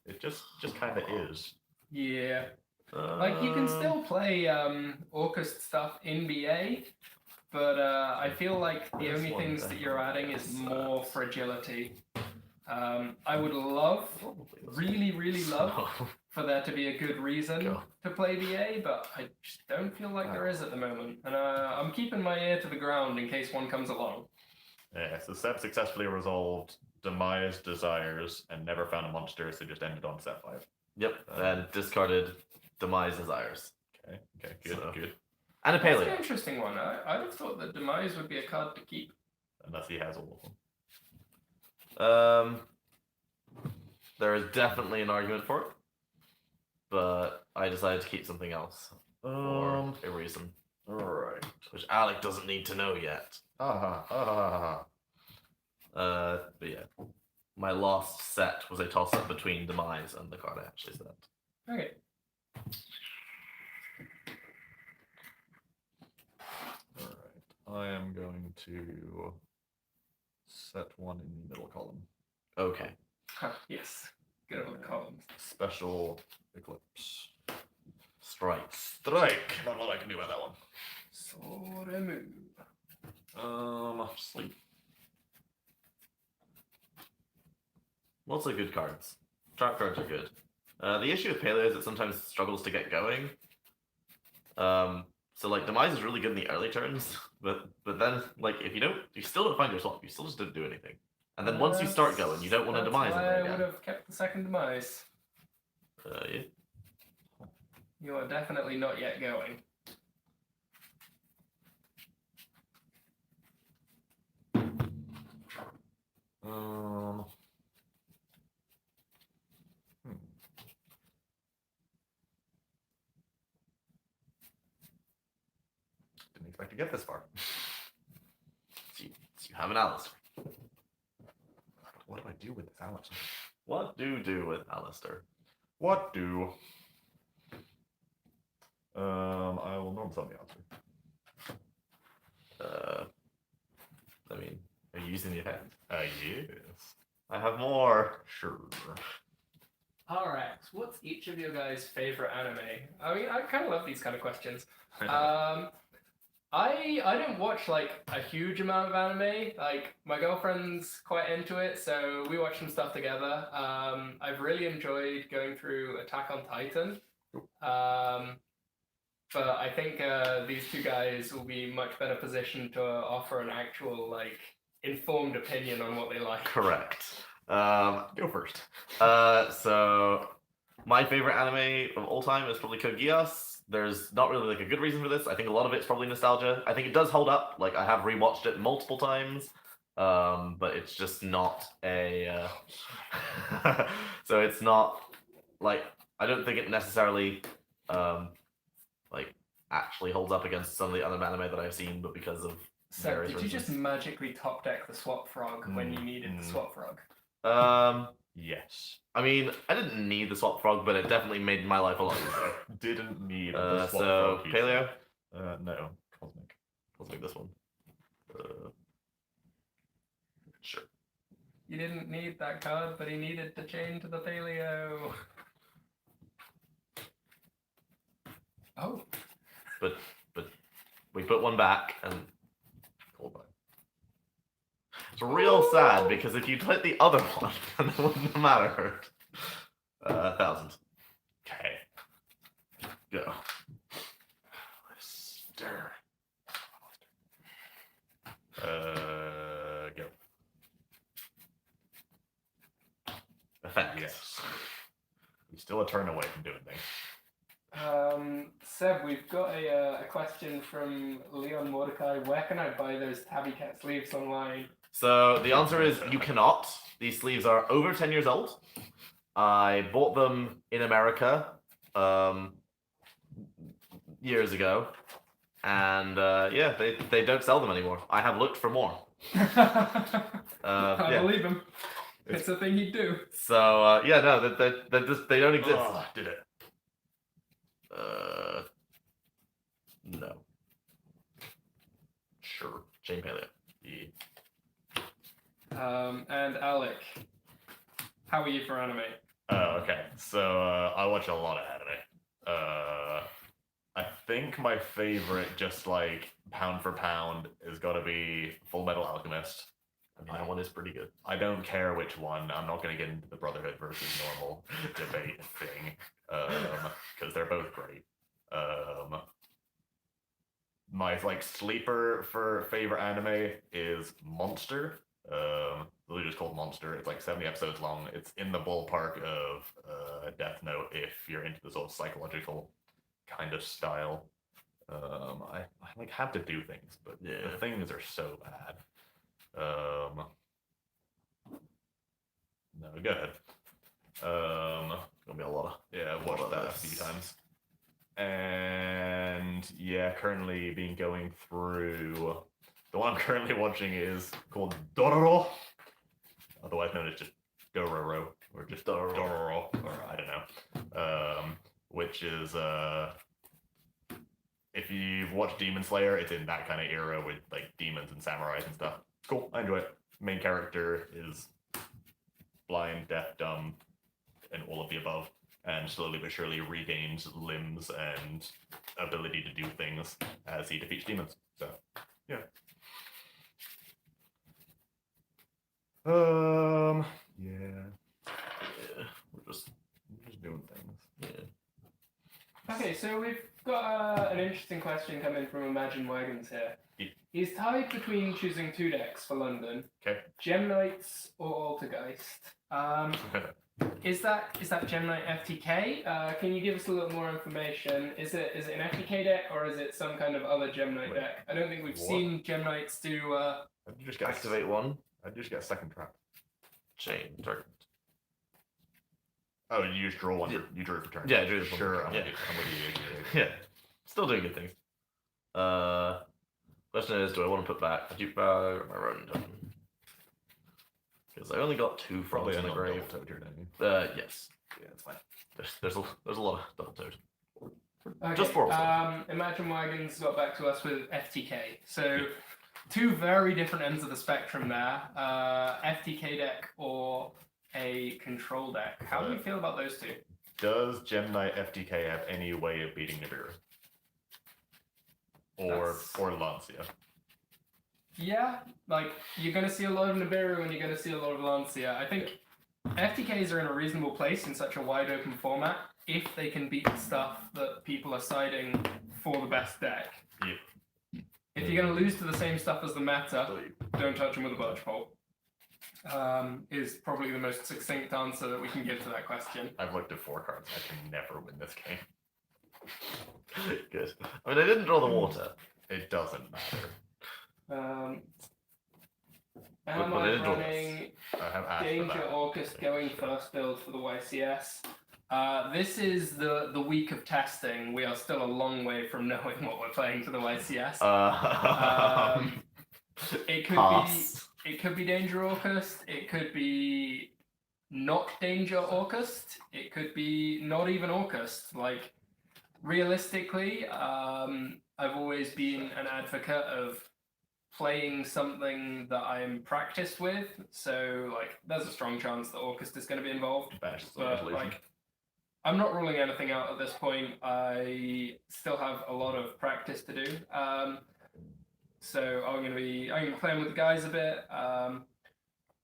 It just kind of is. Yeah. Like, you can still play Orcust stuff in BA, but I feel like the only things that you're adding is more fragility. I would love, really love, for there to be a good reason to play BA, but I just don't feel like there is at the moment. And I'm keeping my ear to the ground in case one comes along. Yeah, so Seb successfully resolved Demise Desires and never found a monster, so just ended on set 5. Yep, and discarded Demise Desires. Okay, good, good. And a That's Paleo. an interesting one. I'd have thought that Demise would be a card to keep. Unless he has all of them. There is definitely an argument for it, but I decided to keep something else for a reason. Alright. Which Alec doesn't need to know yet. But yeah. My last set was a toss-up between Demise and the card I actually said. Okay. Alright. I am going to set one in the middle column. Okay. Yes. Good old columns. Special Eclipse. Strike. Strike! Not what I can do about that one. Soremu. Sleep. Lots of good cards. Trap cards are good. The issue with Paleo is it sometimes struggles to get going. So like Demise is really good in the early turns, but then like if you still don't find your swap, you still just don't do anything. And then once you start going, you don't want to Demise in there I would have kept the second Demise. Yeah. You are definitely not yet going. Didn't expect to get this far. So you have an Alistair. What do I do with this Alistair? What do you do with Alistair? What do? I will norm summon the Alistair. I mean, are you using the effect? Yes. I have more. Sure. Alright, what's each of your guys' favorite anime? I mean, I kind of love these kind of questions. I don't watch like a huge amount of anime. Like my girlfriend's quite into it, so we watch some stuff together. I've really enjoyed going through Attack on Titan. But I think these two guys will be much better positioned to offer an actual like informed opinion on what they like. Correct. Go first. So my favorite anime of all time is probably Code Geass. There's not really like a good reason for this. I think a lot of it's probably nostalgia. I think it does hold up. Like I have rewatched it multiple times, but it's just not a. So it's not like I don't think it necessarily like actually holds up against some of the other anime that I've seen, but because of So various did you reasons. just magically top deck the swap frog when you needed the swap frog? Yes. I mean, I didn't need the swap frog, but it definitely made my life a lot easier. Didn't need the swap So frog. Paleo, No. Cosmic. let's make this one. Sure. You didn't need that card, but he needed to chain to the paleo. Oh. But we put one back and pull back. It's real sad because if you'd hit the other one, then it wouldn't have mattered. 1,000. Okay. Go. Stir. Go. Effect. Yes. We're still a turn away from doing things. Seb, we've got a question from Leon Mordecai. Where can I buy those Tabby Cat sleeves online? So the answer is you cannot. These sleeves are over 10 years old. I bought them in America years ago. And yeah, they don't sell them anymore. I have looked for more. I believe him. It's a thing he'd do. So yeah, no, they don't exist. Oh, did it. No. Sure. Chain Paleo. Yeah. And Alec, how are you for anime? Okay. So I watch a lot of anime. think my favorite, just like pound for pound, is gotta be Full Metal Alchemist. I mean, that one is pretty good. I don't care which one. I'm not gonna get into the Brotherhood versus normal debate thing, because they're both great. My like sleeper for favorite anime is Monster. Literally just called Monster. It's like 70 episodes long. It's in the ballpark of Death Note if you're into the sort of psychological kind of style. I like have to do things, but the things are so bad. No, go ahead. Gonna be a lot of I've watched that a few times. And yeah, currently been going through. The one I'm currently watching is called Dororo, otherwise known as just Dororo, or just Dororo, or I don't know. Which is if you've watched Demon Slayer, it's in that kind of era with like demons and samurais and stuff. It's cool. I enjoy it. Main character is blind, deaf, dumb, and all of the above, and slowly but surely regains limbs and ability to do things as he defeats demons. So, yeah. Yeah. We're just doing things. Yeah. Okay, so we've got an interesting question coming from Imagine Wagons here. He's tied between choosing 2 decks for London. Okay. Gem Knights or Altergeist. Is that Gem Knight FTK? Can you give us a little more information? Is it an FTK deck or is it some kind of other Gem Knight deck? I don't think we've seen Gem Knights do. You just get activate one. I just get a second trap. Chain target. Oh, you just draw one. Yeah. You drew it for turn. Yeah, I drew it for Sure, turn. I'm Yeah. with you. Yeah, still doing good things. Question is, do I want to put back a Duke Bag or my Ronin token? Because I only got 2 frogs in the grave. Yes. Yeah, it's fine. There's a lot of double toad. Okay, Just 4 Imagine Wagons got back to us with FTK. So 2 very different ends of the spectrum there. FTK deck or a control deck. How do you feel about those 2? Does Gem Knight FTK have any way of beating Nibiru? Or Lancia? Yeah, like you're gonna see a lot of Nibiru and you're gonna see a lot of Lancia. I think FTKs are in a reasonable place in such a wide open format if they can beat the stuff that people are siding for the best deck. Yeah. If you're gonna lose to the same stuff as the meta, don't touch them with a birch pole. Is probably the most succinct answer that we can give to that question. I've looked at 4 cards. I can never win this game. Good. I mean, I didn't draw the water. It doesn't matter. Am But I I didn't draw running I have asked Danger for that. Orcus going first build for the YCS? This is the week of testing. We are still a long way from knowing what we're playing for the YCS. It could be Danger Orcus. It could be not Danger Orcus. It could be not even Orcus. Like realistically, I've always been an advocate of playing something that I'm practiced with. So like, there's a strong chance that Orcus is going to be involved. But like, I'm not ruling anything out at this point. I still have a lot of practice to do. So I'm gonna be playing with the guys a bit.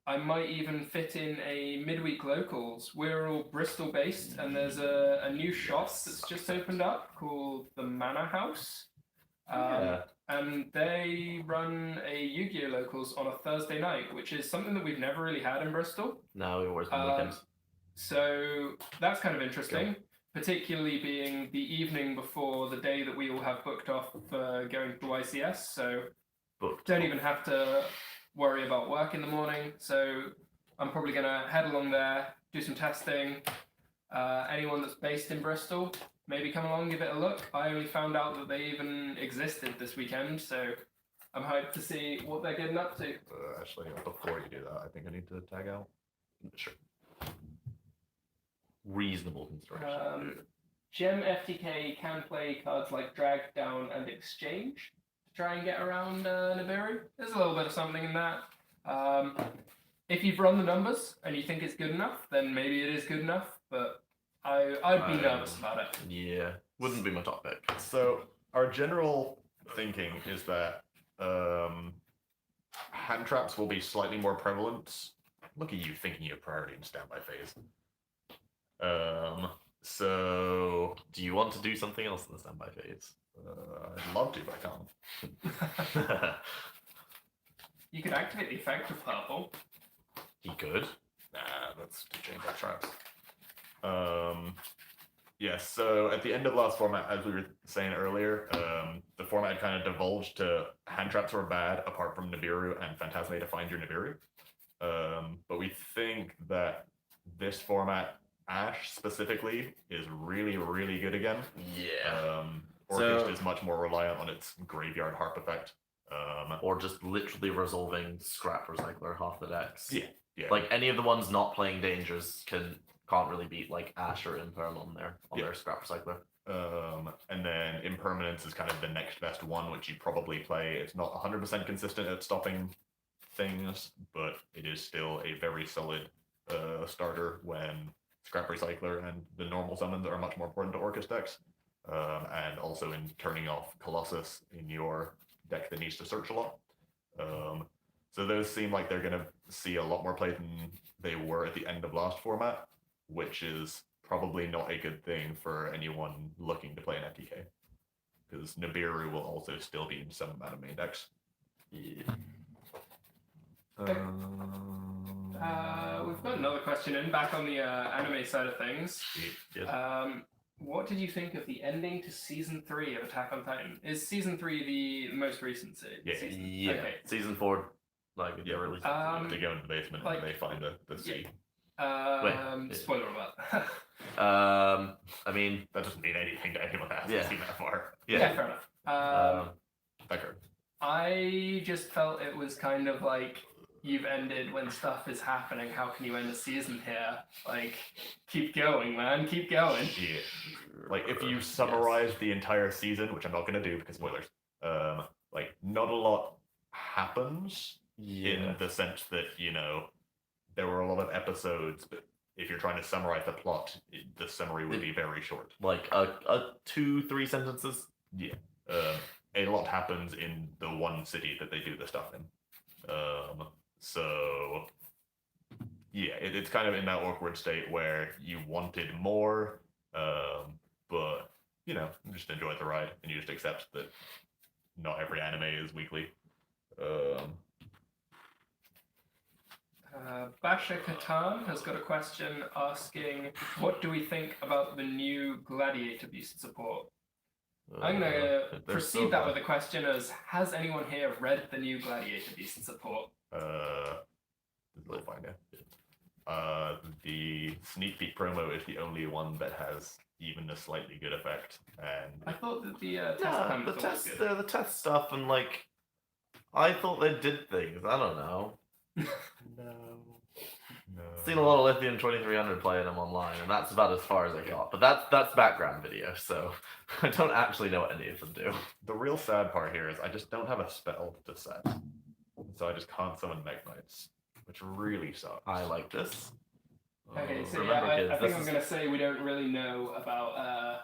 I might even fit in a midweek locals. We're all Bristol based, and there's a new shop that's just opened up called the Manor House. And they run a Yu-Gi-Oh locals on a Thursday night, which is something that we've never really had in Bristol. No, we've always been weekends. So that's kind of interesting, particularly being the evening before the day that we all have booked off for going to YCS. So don't even have to worry about work in the morning. So I'm probably going to head along there, do some testing. Anyone that's based in Bristol, maybe come along, give it a look. I only found out that they even existed this weekend, so I'm hyped to see what they're getting up to. Actually, before you do that, I think I need to tag out. Sure. Reasonable construction. Gem FTK can play cards like Drag Down and Exchange to try and get around Nibiru. There's a little bit of something in that. If you've run the numbers and you think it's good enough, then maybe it is good enough, but I'd be nervous about it. Yeah, wouldn't be my top pick. So our general thinking is that hand traps will be slightly more prevalent. Look at you thinking your priority in standby phase. So do you want to do something else in the standby phase? I'd love to, but I can't. You could activate the effect of purple. He could. Nah, that's to change our traps. Yeah, so at the end of last format, as we were saying earlier, the format kind of divulged to hand traps were bad, apart from Nibiru and Phantasme to find your Nibiru. But we think that this format, Ash specifically, is really, really good again. Yeah. Orcish is much more reliant on its graveyard harp effect. Or just literally resolving Scrap Recycler half the decks. Yeah. Like any of the ones not playing dangers can't really beat like Ash or Imperm on their Scrap Recycler. And then Impermanence is kind of the next best one, which you probably play. It's not 100% consistent at stopping things, but it is still a very solid starter when Scrap Recycler and the normal summons are much more important to Orcus decks. And also in turning off Colossus in your deck that needs to search a lot. So those seem like they're going to see a lot more play than they were at the end of last format, which is probably not a good thing for anyone looking to play an FTK. Because Nibiru will also still be in some amount of main decks. Yeah. Okay. We've got another question in, back on the anime side of things. Yeah. What did you think of the ending to Season 3 of Attack on Titan? Is Season 3 the most recent season? Yeah. Okay. Season 4, like, Yeah, really. they go into the basement and they find the sea. Spoiler alert. I mean, That doesn't mean anything to anyone that hasn't seen that far. Yeah, fair enough. Becker. I just felt it was kind of like, you've ended when stuff is happening. How can you end a season here? Like, keep going, man. Keep going. Yeah. Like, if you summarize the entire season, which I'm not going to do because spoilers, like, not a lot happens in the sense that, you know, there were a lot of episodes, but if you're trying to summarize the plot, the summary would be very short. Like, 2-3 sentences? Yeah. A lot happens in the one city that they do the stuff in. So, yeah, it's kind of in that awkward state where you wanted more, but, you know, just enjoy the ride, and you just accept that not every anime is weekly. Basha Katan has got a question asking, what do we think about the new Gladiator Beast support? I'm going to proceed that with a question as, has anyone here read the new Gladiator Beast support? We'll find out. The sneak peek promo is the only one that has even a slightly good effect. And I thought that the test the test stuff, and like, I thought they did things. I don't know. No. Seen a lot of Lithium 2300 playing them online, and that's about as far as I got. But that's background video, so I don't actually know what any of them do. The real sad part here is I just don't have a spell to set, so I just can't summon Megmites, which really sucks. I like this. Okay, so remember, yeah, kids, I think this I'm is- going to say we don't really know about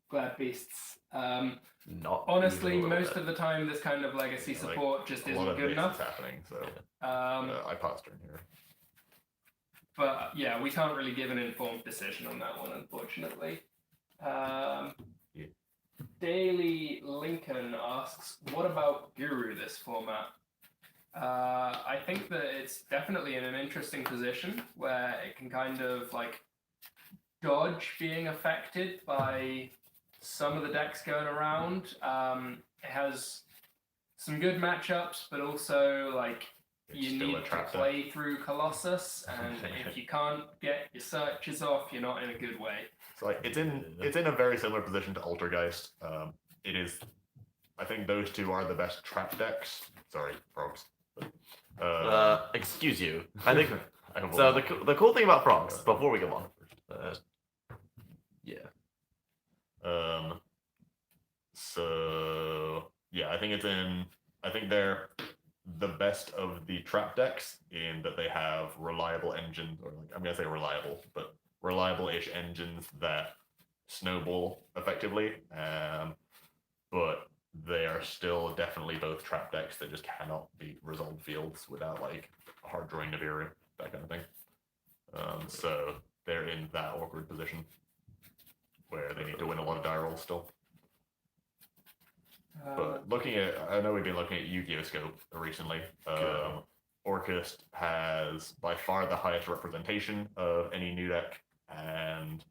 Glad Beasts. Not Honestly, even a little most bit. of the time, this kind of legacy Yeah, like, support just a lot isn't of good this enough. is happening, so I paused turn here. But yeah, we can't really give an informed decision on that one, unfortunately. Daily Lincoln asks, what about Guru this format? I think that it's definitely in an interesting position where it can kind of like dodge being affected by some of the decks going around. It has some good matchups, but also like It's you still need a to trap play through Colossus, and if you can't get your searches off, you're not in a good way. So like it's in a very similar position to Altergeist. It is, I think those two are the best trap decks. Sorry, frogs. Excuse you. I think I hope so. I'm The cool thing about frogs, before we go on, yeah. So yeah, I think they're the best of the trap decks in that they have reliable engines, or like I'm gonna say reliable, but reliable-ish engines that snowball effectively, but they are still definitely both trap decks that just cannot beat resolved fields without like hard drawing Nibiru, that kind of thing. So they're in that awkward position where they need to win a lot of die rolls still. But I know we've been looking at Yu-Gi-Oh! Scope recently. Orcust has by far the highest representation of any new deck, and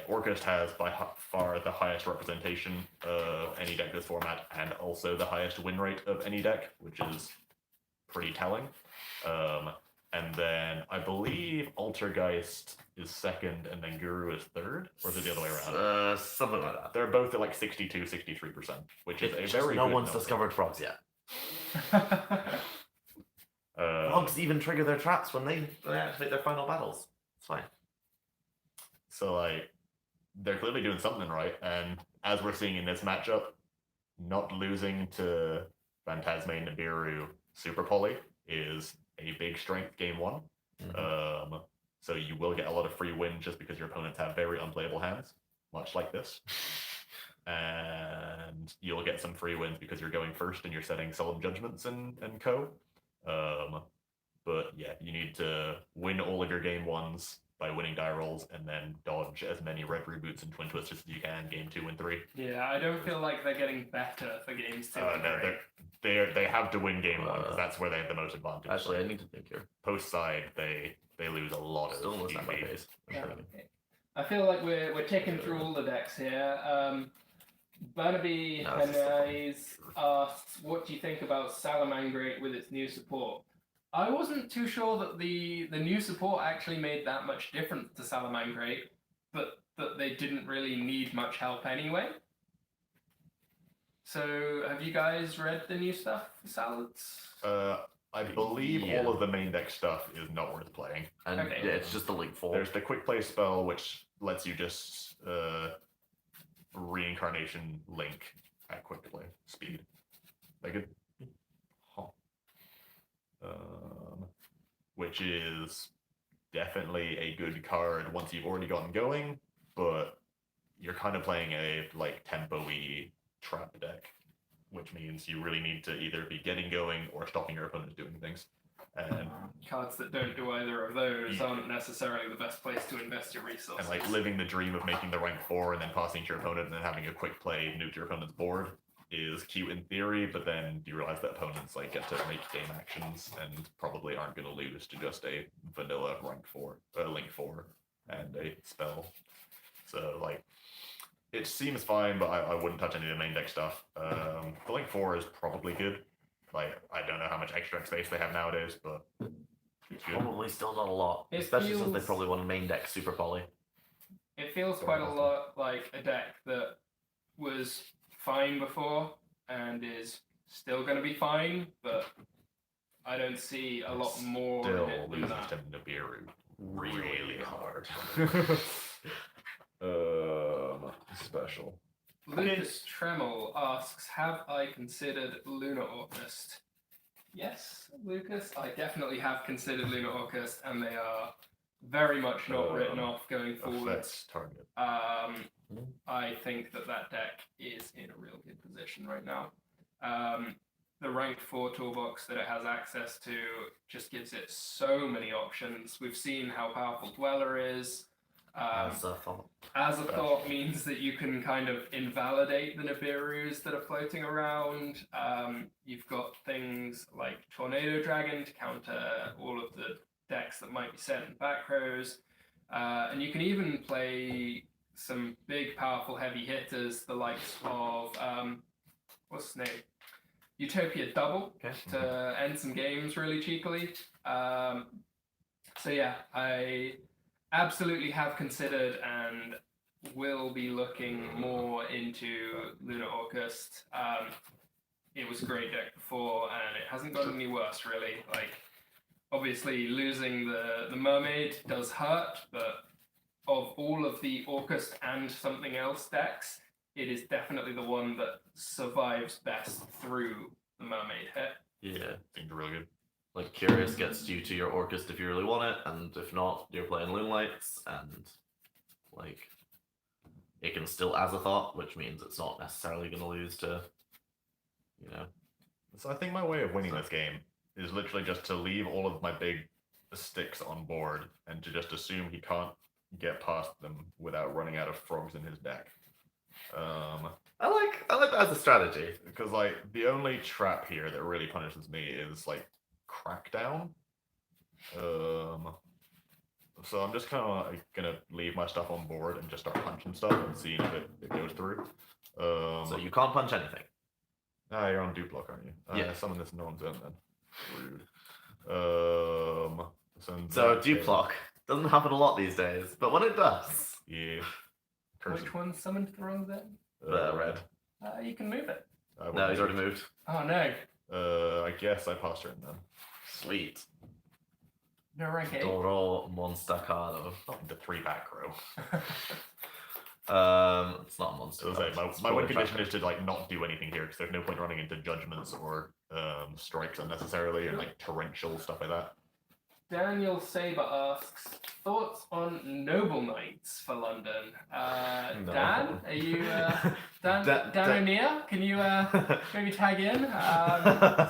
Orcust has by far the highest representation of any deck this format, and also the highest win rate of any deck, which is pretty telling. And then I believe Altergeist is second, and then Guru is third, or is it the other way around? Something like that. They're both at like 62, 63%, which is a very no good one's number. discovered frogs yet. Frogs even trigger their traps when they activate their final battles. It's fine. So like, they're clearly doing something right, and as we're seeing in this matchup, not losing to Phantasme Nibiru Super Poly is a big strength game one. Mm-hmm. So you will get a lot of free wins just because your opponents have very unplayable hands, much like this. And you'll get some free wins because you're going first and you're setting Solemn Judgments and co. But yeah, you need to win all of your game ones by winning die rolls, and then dodge as many red reboots and twin twisters as you can game 2 and 3. Yeah, I don't feel like they're getting better for games 2 and 3. No, they have to win game 1 because that's where they have the most advantage. Actually, I need to think here. Post side, they lose a lot of Still almost at my GP. pace. Okay. I feel like we're ticking through all the decks here. Burnaby Henriz asks, what do you think about Salamangreat with its new support? I wasn't too sure that the new support actually made that much difference to Salamangreat, but that they didn't really need much help anyway. So, have you guys read the new stuff for Salads? I believe all of the main deck stuff is not worth playing. And Okay. yeah, it's just the link for. There's the quick play spell, which lets you just reincarnation link at quick play speed. Like it, which is definitely a good card once you've already gotten going, but you're kind of playing a like tempo-y trap deck, which means you really need to either be getting going or stopping your opponents doing things. And cards that don't do either of those aren't necessarily the best place to invest your resources. And like living the dream of making the rank 4 and then passing to your opponent and then having a quick play nuke your opponent's board is cute in theory, but then you realize that opponents like get to make game actions and probably aren't going to lose to just a vanilla link 4 and a spell. So like it seems fine, but I wouldn't touch any of the main deck stuff. The link 4 is probably good. Like I don't know how much extra space they have nowadays, but it's good. Probably still not a lot, It especially since they feels- probably want to main deck Super Poly. It feels quite a lot like a deck that was fine before and is still going to be fine, but I don't see a lot more Still in it than loses that. to Nibiru really hard. Special. Lucas Tremel asks, have I considered Lunar Orcust? Yes, Lucas, I definitely have considered Lunar Orcust, and they are very much not written off going forward. Affects target. I think that deck is in a real good position right now. The rank 4 toolbox that it has access to just gives it so many options. We've seen how powerful Dweller is. As a thought. As a thought means that you can kind of invalidate the Nibirus that are floating around. You've got things like Tornado Dragon to counter all of the decks that might be set in back rows. And you can even play some big, powerful, heavy hitters, the likes of, what's his name? Utopia Double to end some games really cheekily. So yeah, I absolutely have considered and will be looking more into Lunar Orcust. It was a great deck before, and it hasn't gotten any worse, really. Like, obviously, losing the Mermaid does hurt, but of all of the Orcust and something else decks, it is definitely the one that survives best through the Mermaid hit. Yeah. Seems really good. Like, Curious gets you to your Orcust if you really want it, and if not, you're playing Loonlights, and, like, it can still Azathoth, which means it's not necessarily going to lose to, you know. So I think my way of winning this game is literally just to leave all of my big sticks on board and to just assume he can't get past them without running out of frogs in his deck. I like that as a strategy. Because, like, the only trap here that really punishes me is, like, Crackdown. So I'm just kind of like gonna leave my stuff on board and just start punching stuff and seeing if it goes through. So you can't punch anything. Ah, you're on Duplock, aren't you? Yeah. Summon this no one's in then. Rude. So Duplock doesn't happen a lot these days, but when it does, Yeah. Which one summoned the wrong then? Red. You can move it. No, he's already moved. Oh no. I guess I passed her in then. Sweet. No rank 8. Doro Monstacado. Not into 3-back row. It's not a monster. So my win condition is to like not do anything here because there's no point running into judgments or strikes unnecessarily and like torrential stuff like that. Daniel Saber asks, thoughts on Noble Knights for London? No. Dan, are you Dan O'Neill? Can you maybe tag in?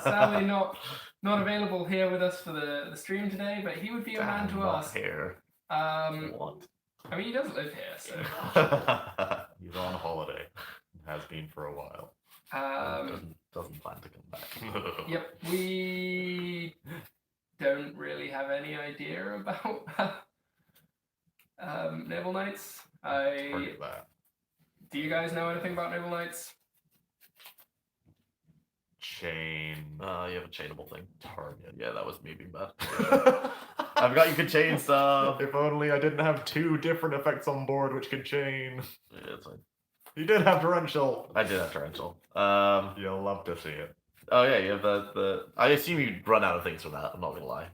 Sadly not available here with us for the stream today, but he would be a man to ask. Here. What? I mean, he does live here, so. He's on holiday. Has been for a while. Doesn't plan to come back. Yep, we don't really have any idea about Noble Knights. Forget that. Do you guys know anything about Noble Knights? Chain. You have a chainable thing. Target. Yeah, that was me being bad. I forgot you could chain stuff. If only I didn't have 2 different effects on board which could chain. Yeah, it's fine. You did have torrential. I did have torrential. You'll love to see it. Oh yeah, you have the. I assume you'd run out of things for that. I'm not gonna lie.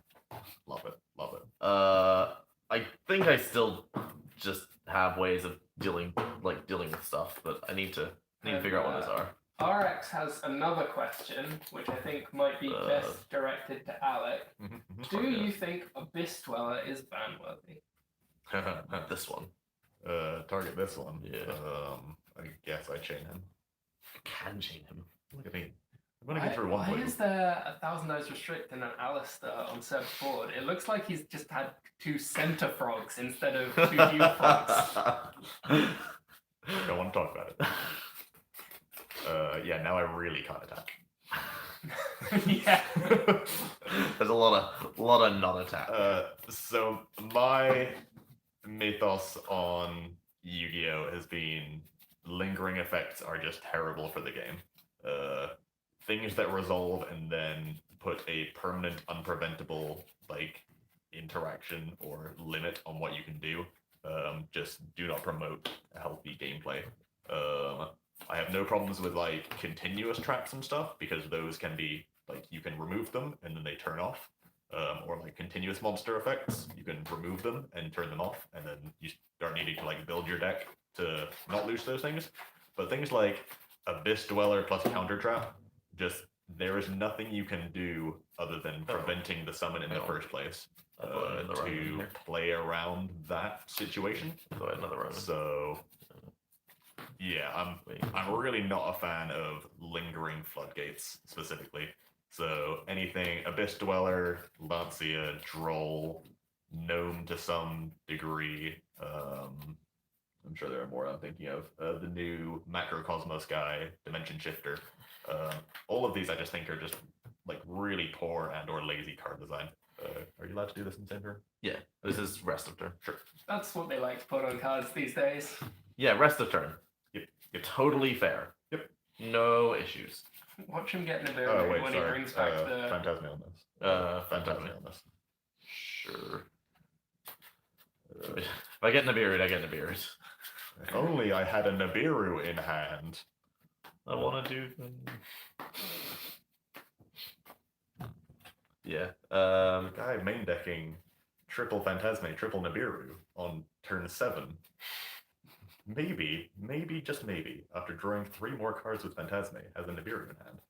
Love it. Love it. I think I still just have ways of dealing with stuff, but I need to figure out what those are. RX has another question, which I think might be best directed to Alec. Do you think Abyss Dweller is ban-worthy? This one. Target this one. Yeah. I guess I chain him. You can chain him. Look at me. I'm gonna get through one Why blue. is there a 1,000 Eyes Restrict and an Alistair on Seb's board? It looks like he's just had 2 center frogs instead of 2 new frogs. Don't want to talk about it. Yeah, now I really can't attack. Yeah. There's a lot of non-attack. So my mythos on Yu-Gi-Oh has been lingering effects are just terrible for the game. Things that resolve and then put a permanent, unpreventable like interaction or limit on what you can do. Just do not promote healthy gameplay. I have no problems with like continuous traps and stuff because those can be like you can remove them and then they turn off. Or like continuous monster effects, you can remove them and turn them off, and then you start needing to like build your deck to not lose those things. But things like Abyss Dweller plus Counter Trap, just there is nothing you can do other than preventing the summon in the first place to play around that situation. So yeah, I'm really not a fan of lingering floodgates specifically. So anything Abyss Dweller, Lancia, Droll, Gnome to some degree. I'm sure there are more I'm thinking of. The new Macrocosmos guy, Dimension Shifter. All of these I just think are just like really poor and or lazy card design. Are you allowed to do this in Saber? Yeah, this is rest of turn. Sure. That's what they like to put on cards these days. Yeah, rest of turn. Yep. Totally fair. Yep. No issues. Watch him get Nibiru when he brings back the... Phantasma on this. Phantasma on this. Sure. If I get Nibiru, I get Nibiru. If only I had a Nibiru in hand. I want to do... Yeah. Guy main decking triple Phantasme, triple Nibiru on turn 7. Maybe, just maybe, after drawing 3 more cards with Phantasme, has a Nibiru in hand.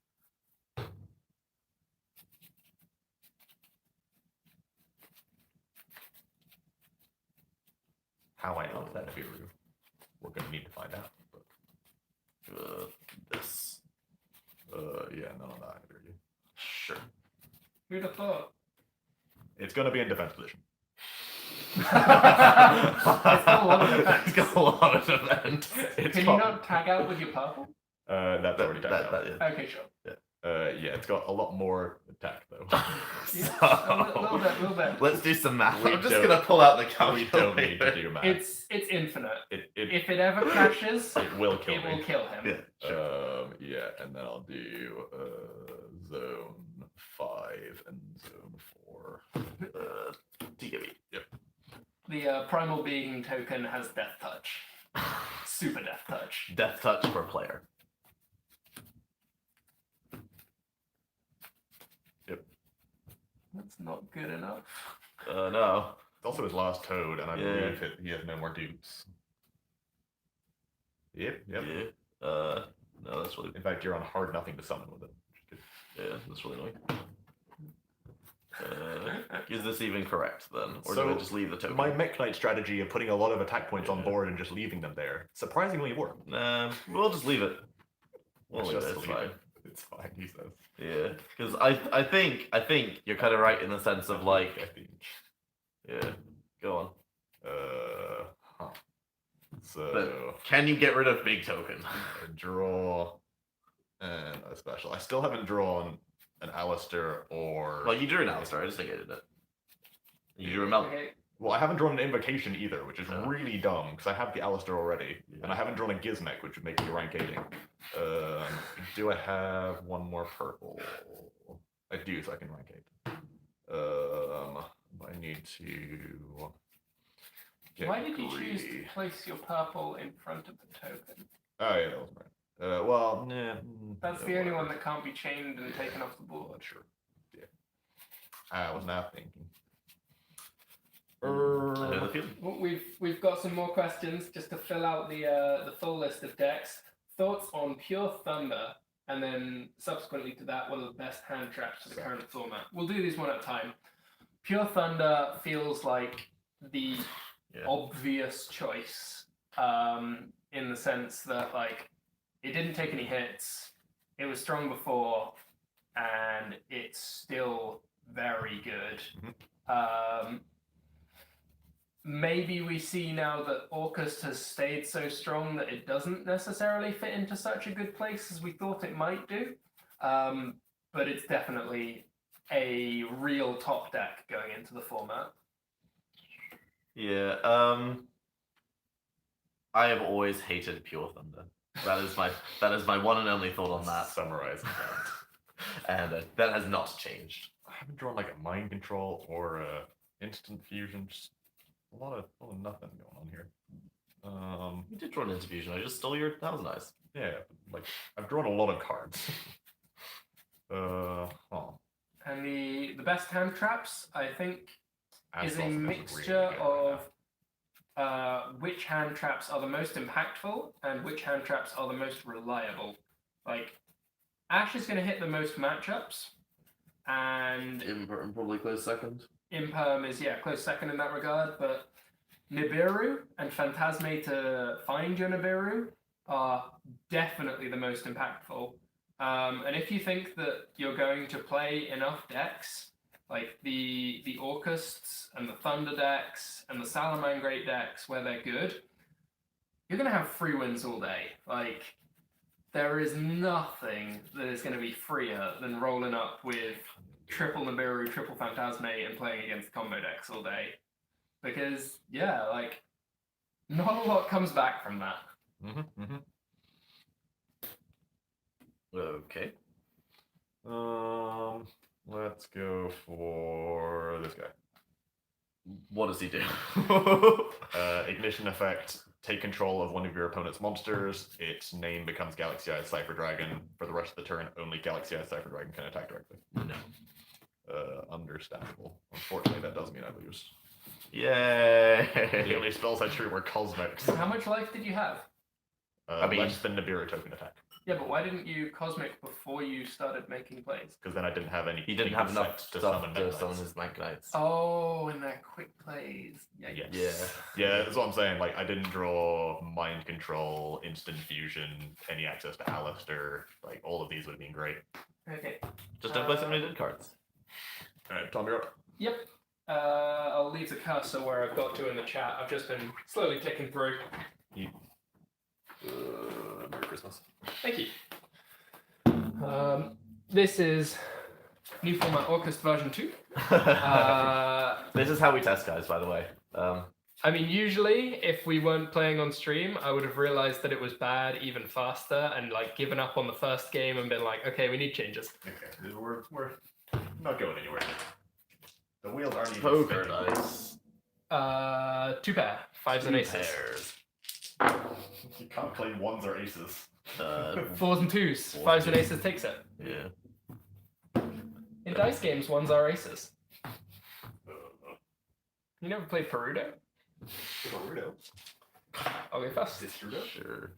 How I upped that Nibiru, we're gonna need to find out. But, This. yeah, none of that. I hear you. Sure. Who'd have thought? It's gonna be in defense position. It's got a lot of defense. It's got a lot of defense. It's Can you got- not tag out with your purple? That's already tagged out. Yeah. Okay, sure. Yeah, it's got a lot more attack though. Yeah, So, a little bit. let's do some math. We I'm just don't- gonna pull out the We don't need calculator. to do math. It's infinite. It If it ever crashes, it will kill it me. will kill him. Yeah, sure. Yeah, and then I'll do zone 5 and zone 4. TKB. Yep. The primal being token has death touch. Super death touch. Death touch per player. That's not good enough. No. It's also his last toad, and I Yeah. believe he has no more dupes. Yep. Yeah. No, that's really. In fact, you're on hard nothing to summon with it. Yeah, that's really annoying. Is this even correct then, or So, do I just leave the token? My Mech Knight strategy of putting a lot of attack points on board and just leaving them there surprisingly worked. We'll just leave it. We'll leave Just it. It's leave fine. it. It's fine, he says. Yeah, because I think you're kind of right in the sense of like, I think. yeah, go on. Huh. So But can you get rid of big token? a draw and a special. I still haven't drawn an Alistair or. Well, you drew an Alistair. I just negated it. You drew a Mel. Okay. Well, I haven't drawn an invocation either, which is Oh. really dumb because I have the Alistair already, Yeah. and I haven't drawn a Gizmek, which would make me rank 8ing. Do I have one more purple? I do, so I can rank 8. I need to. Get Why did you choose to greedy. place your purple in front of the token? Oh yeah, that was right. Well, nah. That's the only one that can't be chained and taken off the board. Sure. Yeah. I was not thinking. I know the feeling. Well, we've got some more questions just to fill out the full list of decks. Thoughts on Pure Thunder, and then subsequently to that, what are the best hand traps for the current format? We'll do these one at a time. Pure Thunder feels like the Yeah. obvious choice, in the sense that like it didn't take any hits, it was strong before, and it's still very good. Maybe we see now that Orcust has stayed so strong that it doesn't necessarily fit into such a good place as we thought it might do. But it's definitely a real top deck going into the format. Yeah. I have always hated Pure Thunder. That is my one and only thought on that, Summarizing that. and that has not changed. I haven't drawn like a mind control or a instant fusion. Just a lot of nothing going on here. You did draw an interfusion. I just stole your thousand eyes. Yeah, like I've drawn a lot of cards. Huh. And the best hand traps, I think, is a Astaroth doesn't mixture really get right of which hand traps are the most impactful and which hand traps are the most reliable. Like, Ash is going to hit the most matchups, and Imperm probably close second. Imperm is, close second in that regard, but Nibiru and Phantasme to find your Nibiru are definitely the most impactful. And if you think that you're going to play enough decks, like the Orcusts and the Thunder decks and the Salamangreat decks where they're good, you're going to have free wins all day. Like, there is nothing that is going to be freer than rolling up with triple Nibiru, triple Phantasme, and playing against combo decks all day. Because, like, not a lot comes back from that. Okay. Let's go for this guy. What does he do? Ignition effect. Take control of one of your opponent's monsters. Its name becomes Galaxy Eyes Cypher Dragon. For the rest of the turn, only Galaxy Eyes Cypher Dragon can attack directly. No. Understandable. Unfortunately, that does mean I lose. Yay! The only spells I drew were Cosmics. How much life did you have? I mean- Less than Nibiru token attack. Yeah, but why didn't you Cosmic before you started making plays? Because then I didn't have any. He didn't have enough to stuff summon to Mekk summon Knights. his Mekk Knights. Oh, and they're quick plays. Yikes. Yeah, that's what I'm saying. Like, I didn't draw Mind Control, Instant Fusion, any access to Alistair. Like, all of these would have been great. Okay. Just don't play so many dead cards. Alright, Tom, you're up. Yep. I'll leave the cursor where I've got to in the chat. I've just been slowly ticking through. Merry Christmas. Thank you. This is new format Orcust version 2. This is how we test, guys, by the way. I mean, usually, if we weren't playing on stream, I would have realized that it was bad even faster and like given up on the first game and been like, okay, we need changes. Okay, we're not going anywhere. The wheels aren't even Poker spinning. dice. 2 pair, 5s and aces. Pairs. You can't claim 1s or aces. 4s and 2s, 4s 5s and and aces takes it. Yeah. In dice games, 1s are aces. You never played Perudo? Perudo. I'll go first. Distrudo. Sure.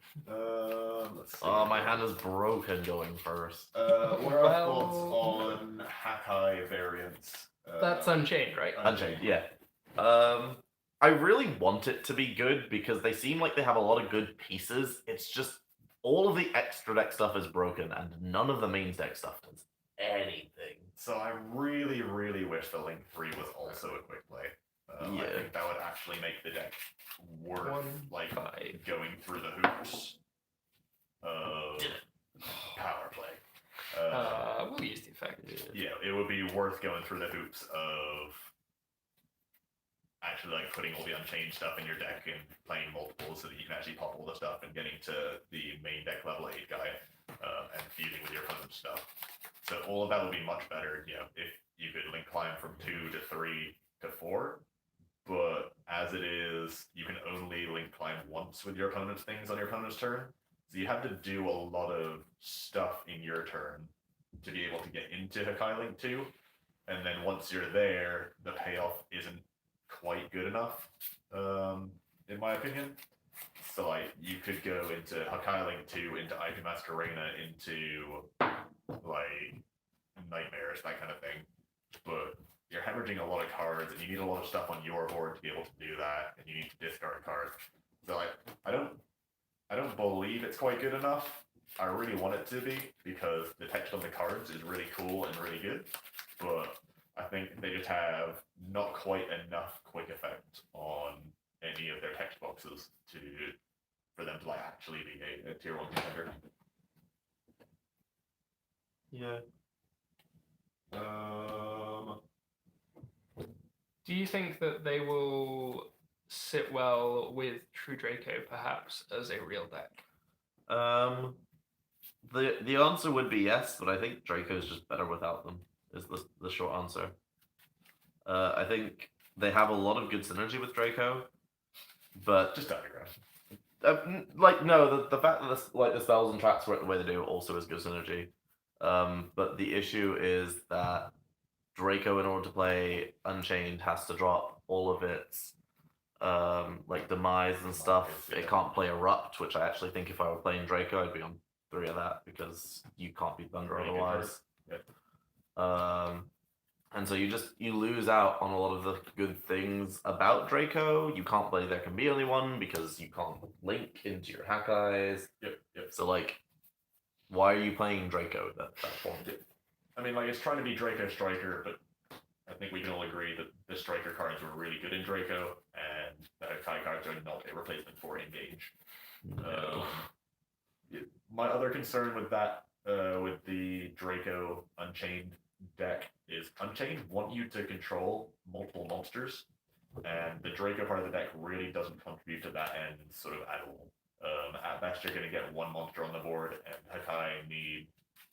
Let's see. Oh, my hand is broken going first. What are our Well- thoughts on Hakai variants? That's Unchained, right? Unchained, yeah. I really want it to be good because they seem like they have a lot of good pieces. It's just all of the extra deck stuff is broken and none of the main deck stuff does anything. So I really, really wish the Link 3 was also a quick play. I Yeah. think that would actually make the deck worth 1-5. going through the hoops of power play. We'll use the effect. Yeah, it would be worth going through the hoops of actually like putting all the Unchained stuff in your deck and playing multiples so that you can actually pop all the stuff and getting to the main deck level 8 guy and fusing with your opponent's stuff. So all of that would be much better, you know, if you could link climb from 2 to 3 to 4. But as it is, you can only link climb once with your opponent's things on your opponent's turn. So you have to do a lot of stuff in your turn to be able to get into Hakai Link 2. And then once you're there, the payoff isn't quite good enough, in my opinion. So like you could go into Hakai Link 2, into IP Masquerena, into like Nightmares, that kind of thing. But you're hemorrhaging a lot of cards and you need a lot of stuff on your board to be able to do that, and you need to discard cards. So like I don't believe it's quite good enough. I really want it to be because the text on the cards is really cool and really good, but I think they just have not quite enough quick effect on any of their text boxes for them to like actually be a tier 1 contender. Yeah. Do you think that they will sit well with True Draco, perhaps, as a real deck? The answer would be yes, but I think Draco's just better without them, is the short answer. I think they have a lot of good synergy with Draco, but Just underground. the fact that the spells and traps work the way they do also is good synergy. But the issue is that Draco, in order to play Unchained, has to drop all of its demise and stuff. It can't play Erupt, which I actually think if I were playing Draco, I'd be on 3 of that because you can't beat Thunder Really good otherwise. card. And so you lose out on a lot of the good things about Draco. You can't play There Can Be Only One because you can't link into your Hakais. Yep. So why are you playing Draco at that point? I mean, like, it's trying to be Draco Striker, but I think we can all agree that the Striker cards were really good in Draco, and the Hakai cards are not a replacement for Engage. No. My other concern with that, with the Draco Unchained deck, is Unchained want you to control multiple monsters, and the Draco part of the deck really doesn't contribute to that end sort of at all. At best, you're going to get 1 monster on the board, and Hakai need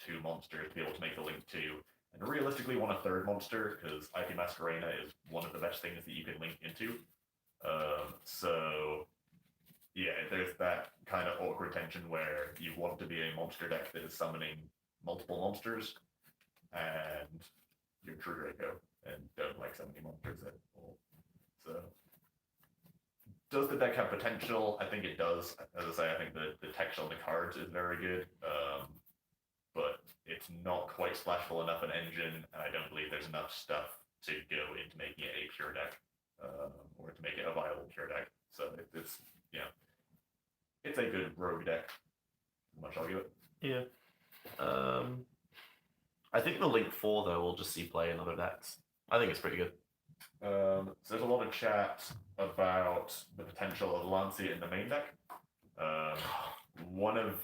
2 monsters to be able to make the link 2. And realistically, want a 3rd monster, because IP Masquerena is one of the best things that you can link into. So, yeah, there's that kind of awkward tension where you want to be a monster deck that is summoning multiple monsters, and you're True Draco, and don't like summoning monsters at all. So, does the deck have potential? I think it does. As I say, I think the text on the cards is very good. it's not quite splashful enough an engine, and I don't believe there's enough stuff to go into making it a pure deck, or to make it a viable pure deck. So it's it's a good rogue deck. Much I'll give it. Yeah. I think the Link 4 though will just see play in other decks. I think it's pretty good. So there's a lot of chat about the potential of Lancia in the main deck. One of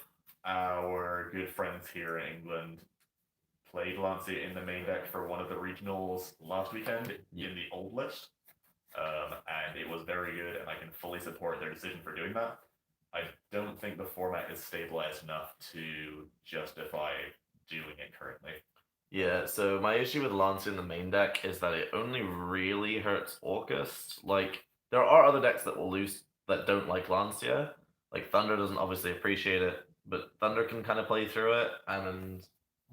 our good friends here in England played Lancia in the main deck for one of the regionals last weekend in the old list, and it was very good, and I can fully support their decision for doing that. I don't think the format is stabilized enough to justify doing it currently. Yeah, so my issue with Lancia in the main deck is that it only really hurts Orcust. Like, there are other decks that will lose that don't like Lancia. Like, Thunder doesn't obviously appreciate it, but Thunder can kind of play through it, and...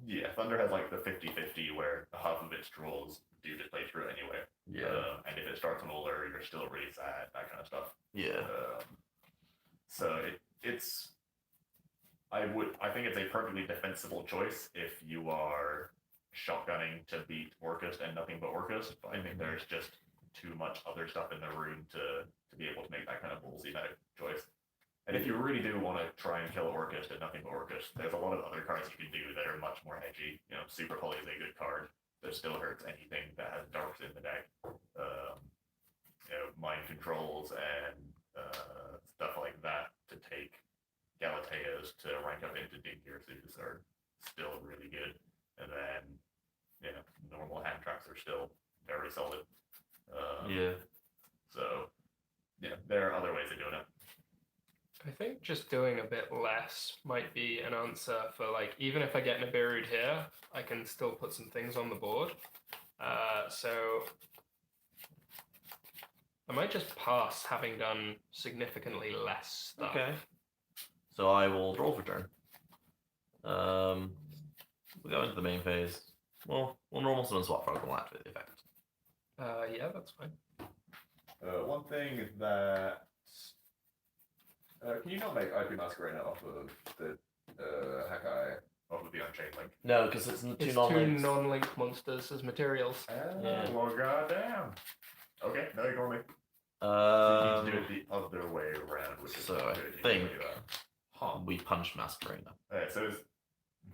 Yeah, Thunder has like the 50-50 where half of its draws do just play through it anyway. Yeah. And if it starts on Older, you're still really sad, that kind of stuff. Yeah. So I think it's a perfectly defensible choice if you are shotgunning to beat Orcust and nothing but Orcust, but I think there's just too much other stuff in the room to be able to make that kind of ballsy meta choice. And if you really do want to try and kill Orcust and nothing but Orcust, there's a lot of other cards you can do that are much more edgy. Super Pulley is a good card that still hurts anything that has darks in the deck. Mind controls and stuff like that to take Galateas to rank up into Dingyarsus are still really good. And then, normal hand traps are still very solid. So, there are other ways of doing it. I think just doing a bit less might be an answer for, like, even if I get Nibiru'd here, I can still put some things on the board. So I might just pass, having done significantly less stuff. Okay. So I will draw for turn. We'll go into the main phase. We'll normal summon Swap Frog and we'll activate the effect. Yeah, that's fine. One thing that can you not make IP Masquerade off of the Hakai, off of the Unchained Link? No, because it's two It's non-links. two non-link monsters as materials. Yeah. Well, goddamn. Okay, no, ignore me. So you need to do it the other way around, which is So not I good. You think can do that. we punch Masquerade. So it's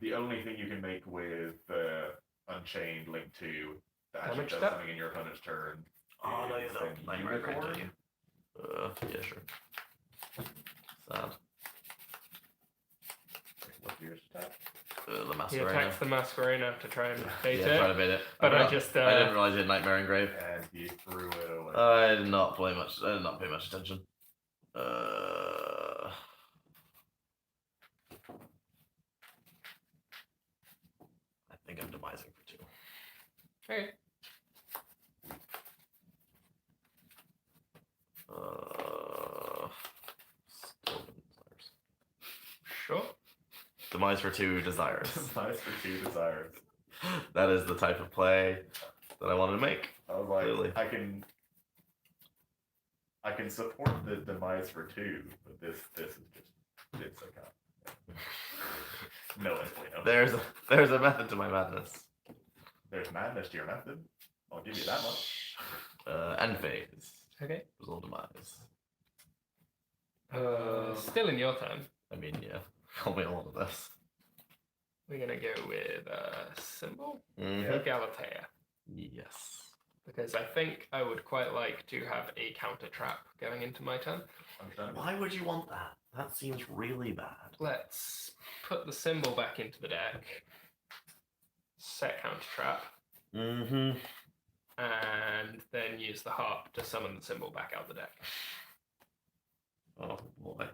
the only thing you can make with Unchained Link 2 that actually Damage does step? something in your opponent's turn. Oh no, you is don't. then Nightmare Grave, Unicorn. don't you? Yeah, sure. Sad. What's your stat? The He Masquerade. attacks the Masquerena to try and bait Yeah, try it. to bait it. But I forgot. just, I didn't realize you had Nightmare Engrave. And he threw it away. I did not play much. I did not pay much attention. I think I'm demising for 2. Okay. Still desires. Sure. Demise for 2 desires. Nice for 2 desires. That is the type of play that I wanted to make. I was like, Clearly. I can support the demise for 2, but this is just it's okay. No explanation. There's a method to my madness. There's madness to your method. I'll give you that much. End phase. Okay. Result demise. Still in your turn. I mean, yeah. I'll wait a lot of this. We're gonna go with symbol Mhm. Galatea, Yes. because I think I would quite like to have a counter trap going into my turn. Understandable. Why would you want that? That seems really bad. Let's put the symbol back into the deck. Set counter trap, Mm-hmm. and then use the harp to summon the symbol back out the deck. Oh boy.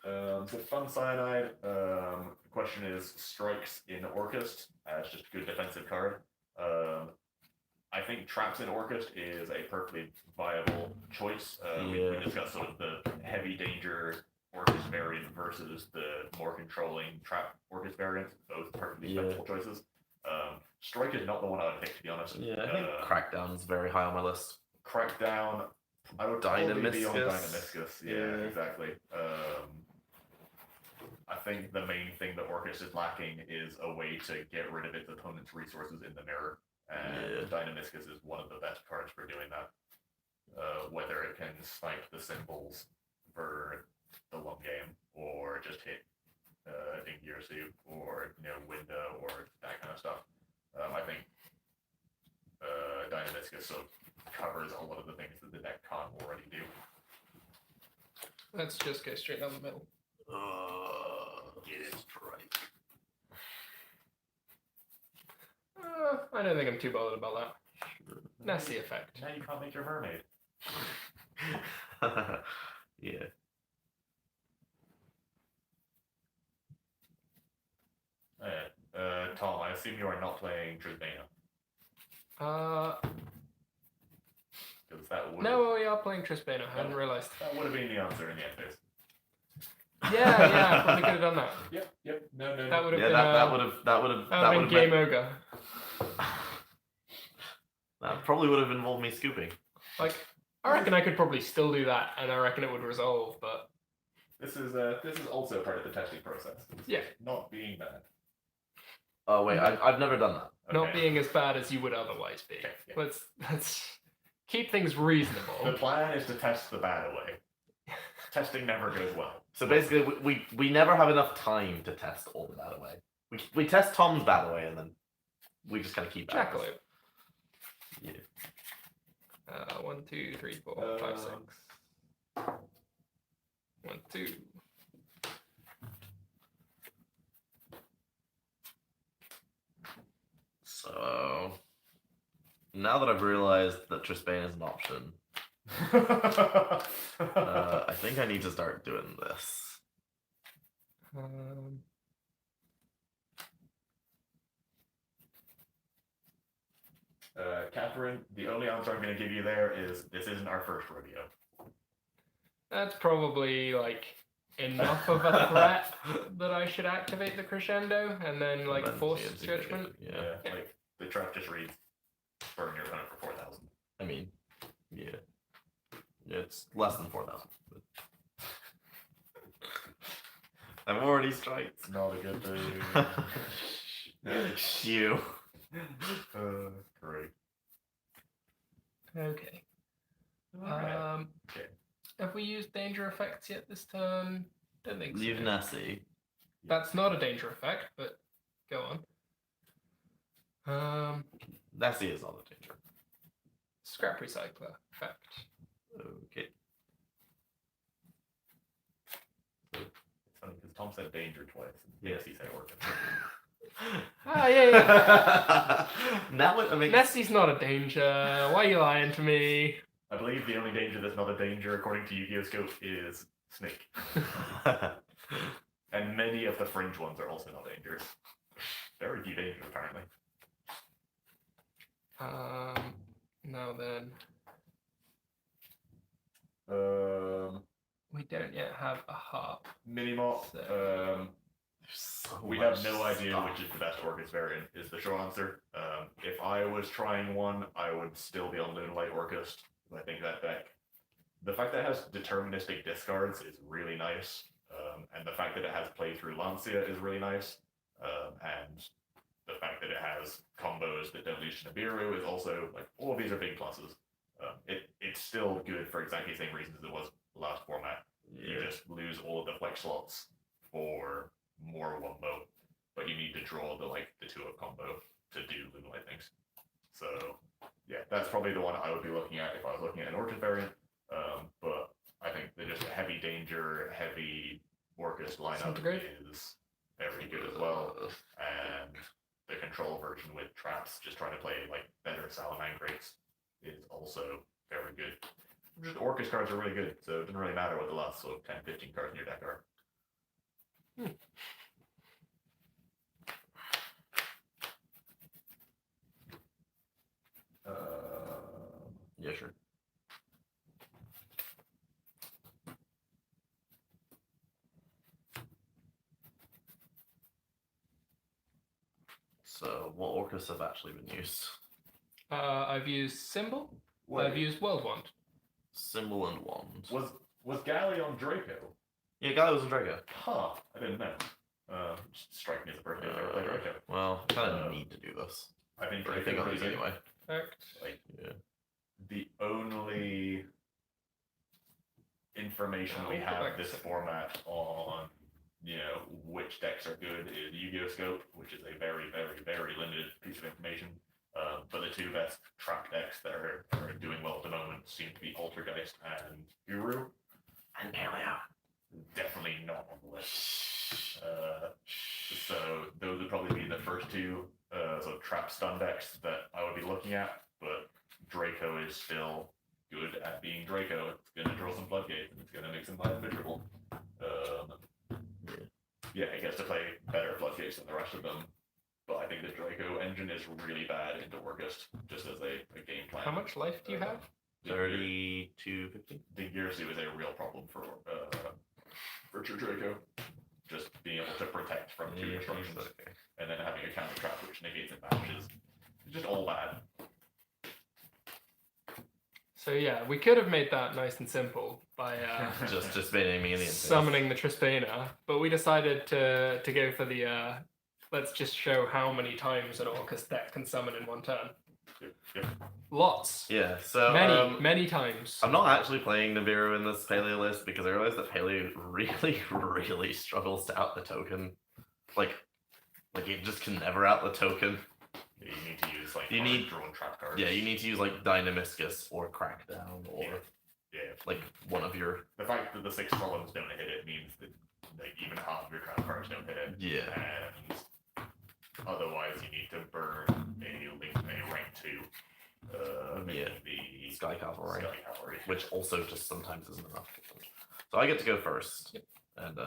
So Fun Cyanide, the question is strikes in Orcust as just a good defensive card. I think traps in Orcust is a perfectly viable choice. We discussed sort of the heavy danger Orcust variant versus the more controlling trap Orcust variant, both perfectly defensible choices. Strike is not the one I would pick, to be honest. Yeah, I think Crackdown is very high on my list. Crackdown, I would probably be on Dynamiscus. Dynamiscus. Yeah, exactly. I think the main thing that Orcus is lacking is a way to get rid of its opponent's resources in the mirror, and Dynamiscus is one of the best cards for doing that. Whether it can snipe the symbols for the long game, or just hit Dinky or Soup, or window, or that kind of stuff. I think Dynamiscus sort of covers a lot of the things that the deck can't already do. Let's just go straight down the middle. Get right. I don't think I'm too bothered about that. Nessie effect. Now you can't make your mermaid. Yeah. Tom, I assume you are not playing Trisbana. Because that would No, we are playing Trisbana. I hadn't realised. that would have been the answer in the end phase. Yeah, I probably could have done that. Yep. No. That would have Yeah, been that would have game ogre. That probably would have involved me scooping. Like, I reckon I could probably still do that, and I reckon it would resolve. But This is also part of the testing process. It's Yeah. not being bad. Oh wait, I've never done that. not Okay. being as bad as you would otherwise be. Okay, yeah. Let's keep things reasonable. The plan is to test the bad away. Testing never goes well. So basically, we never have enough time to test all the bad away. We test Tom's bad away, and then we just kind of keep that. Jackalope. Yeah. 1, 2, 3, 4, 5, 6. 1, 2. So now that I've realized that Trisbane is an option, I think I need to start doing this. Catherine, the only answer I'm going to give you there is this isn't our first rodeo. That's probably like enough of a threat that I should activate the crescendo and then like And then force TNT judgment. Yeah. Like the trap just reads burn your opponent for 4,000. I mean, yeah. It's less than 4,000. I'm already striked. It's not a good thing. You. Great. Okay. Alright. Okay. Have we used danger effects yet this turn? Don't think so. Leave Nessie. That's not a danger effect, but go on. Nessie is all the danger. Scrap recycler effect. Okay. It's funny because Tom said danger twice. And Yes. he said organ. Ah, yeah. Now it makes Nessie's not a danger. Why are you lying to me? I believe the only danger that's not a danger, according to Yu-Gi-Oh! Scope, is Snake. And many of the fringe ones are also not dangers. Very few dangers, apparently. Now then, we don't yet have a harp. Minimop. so We much have no idea stuff. which is the best Orcus variant, is the short answer. If I was trying one, I would still be on Moonlight Orcus. I think that deck, the fact that it has deterministic discards is really nice. And the fact that it has play through Lancia is really nice. And the fact that it has combos that don't lose to Nibiru is also, like, all of these are big pluses. It's still good for exactly the same reasons as it was last format. You Yeah. just lose all of the flex slots for more wombo, but you need to draw the 2-up combo to do Moonlight things. So yeah, that's probably the one I would be looking at if I was looking at an Orchid variant. But I think that just a heavy danger, heavy Orcus lineup Centigrade? is very good as well. And the control version with traps, just trying to play better Salamangreats, is also very good. Just Orcus cards are really good, so it doesn't really matter what the last 10, 15 cards in your deck are. Yeah, sure. So, what Orcus have actually been used? I've used Symbol. I've used World Wand. Symbol and Wand. Was Galley on Draco? Yeah, Gallows and Draco. Huh, I didn't know. Strike me as a person who's never played Draco. Well, kind of need to do this. I think I think Draco's I'll pretty use good. anyway. Like, Yeah. the only information we have this format on, which decks are good is Yu-Gi-Oh! Scope, which is a very, very, very limited piece of information. But the two best trap decks that are doing well at the moment seem to be Altergeist and Guru. And Paleo. Definitely not on the list. So those would probably be the first two sort of trap stun decks that I would be looking at. But Draco is still good at being Draco. It's going to draw some floodgates and it's going to make some life miserable. Yeah, it gets to play better floodgates than the rest of them. But I think the Draco engine is really bad into Orgust, just as a game plan. How much life do you have? 3250. The Girsu is a real problem for True Draco. Just being able to protect from two instructions, and then having a counter trap which negates and banishes. It's just all bad. So yeah, we could have made that nice and simple by just banning me in the summoning the Trispana, but we decided to go for the let's just show how many times an Orcus deck can summon in one turn. Yep. Lots. Yeah, so many times. I'm not actually playing Nibiru in this Paleo list because I realized that Paleo really, really struggles to out the token. Like it just can never out the token. You need to use drawn trap cards. Yeah, you need to use like Dynamiscus or Crackdown or like one of your. The fact that the 6 columns don't hit it means that even half of your trap cards don't hit it. Yeah. And otherwise, you need to burn a rank 2. The Sky Cavalry, Sky Cavalry, which also just sometimes isn't enough. So I get to go first, and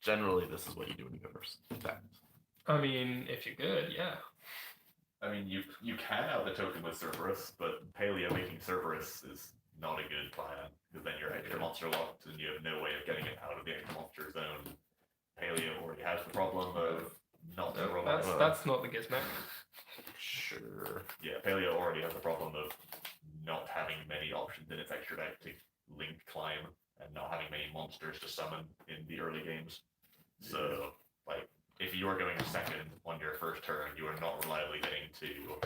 generally this is what you do when you go first. In fact. I mean, if you're good, yeah. I mean, you can out the token with Cerberus, but Paleo making Cerberus is not a good plan, because then you're extra monster locked, and you have no way of getting it out of the extra monster zone. Paleo already has the problem of not that's not the Gizmek. Sure. Yeah, Paleo already has the problem of not having many options in its extra deck to link climb, and not having many monsters to summon in the early games. So, if you are going second on your first turn, you are not reliably getting to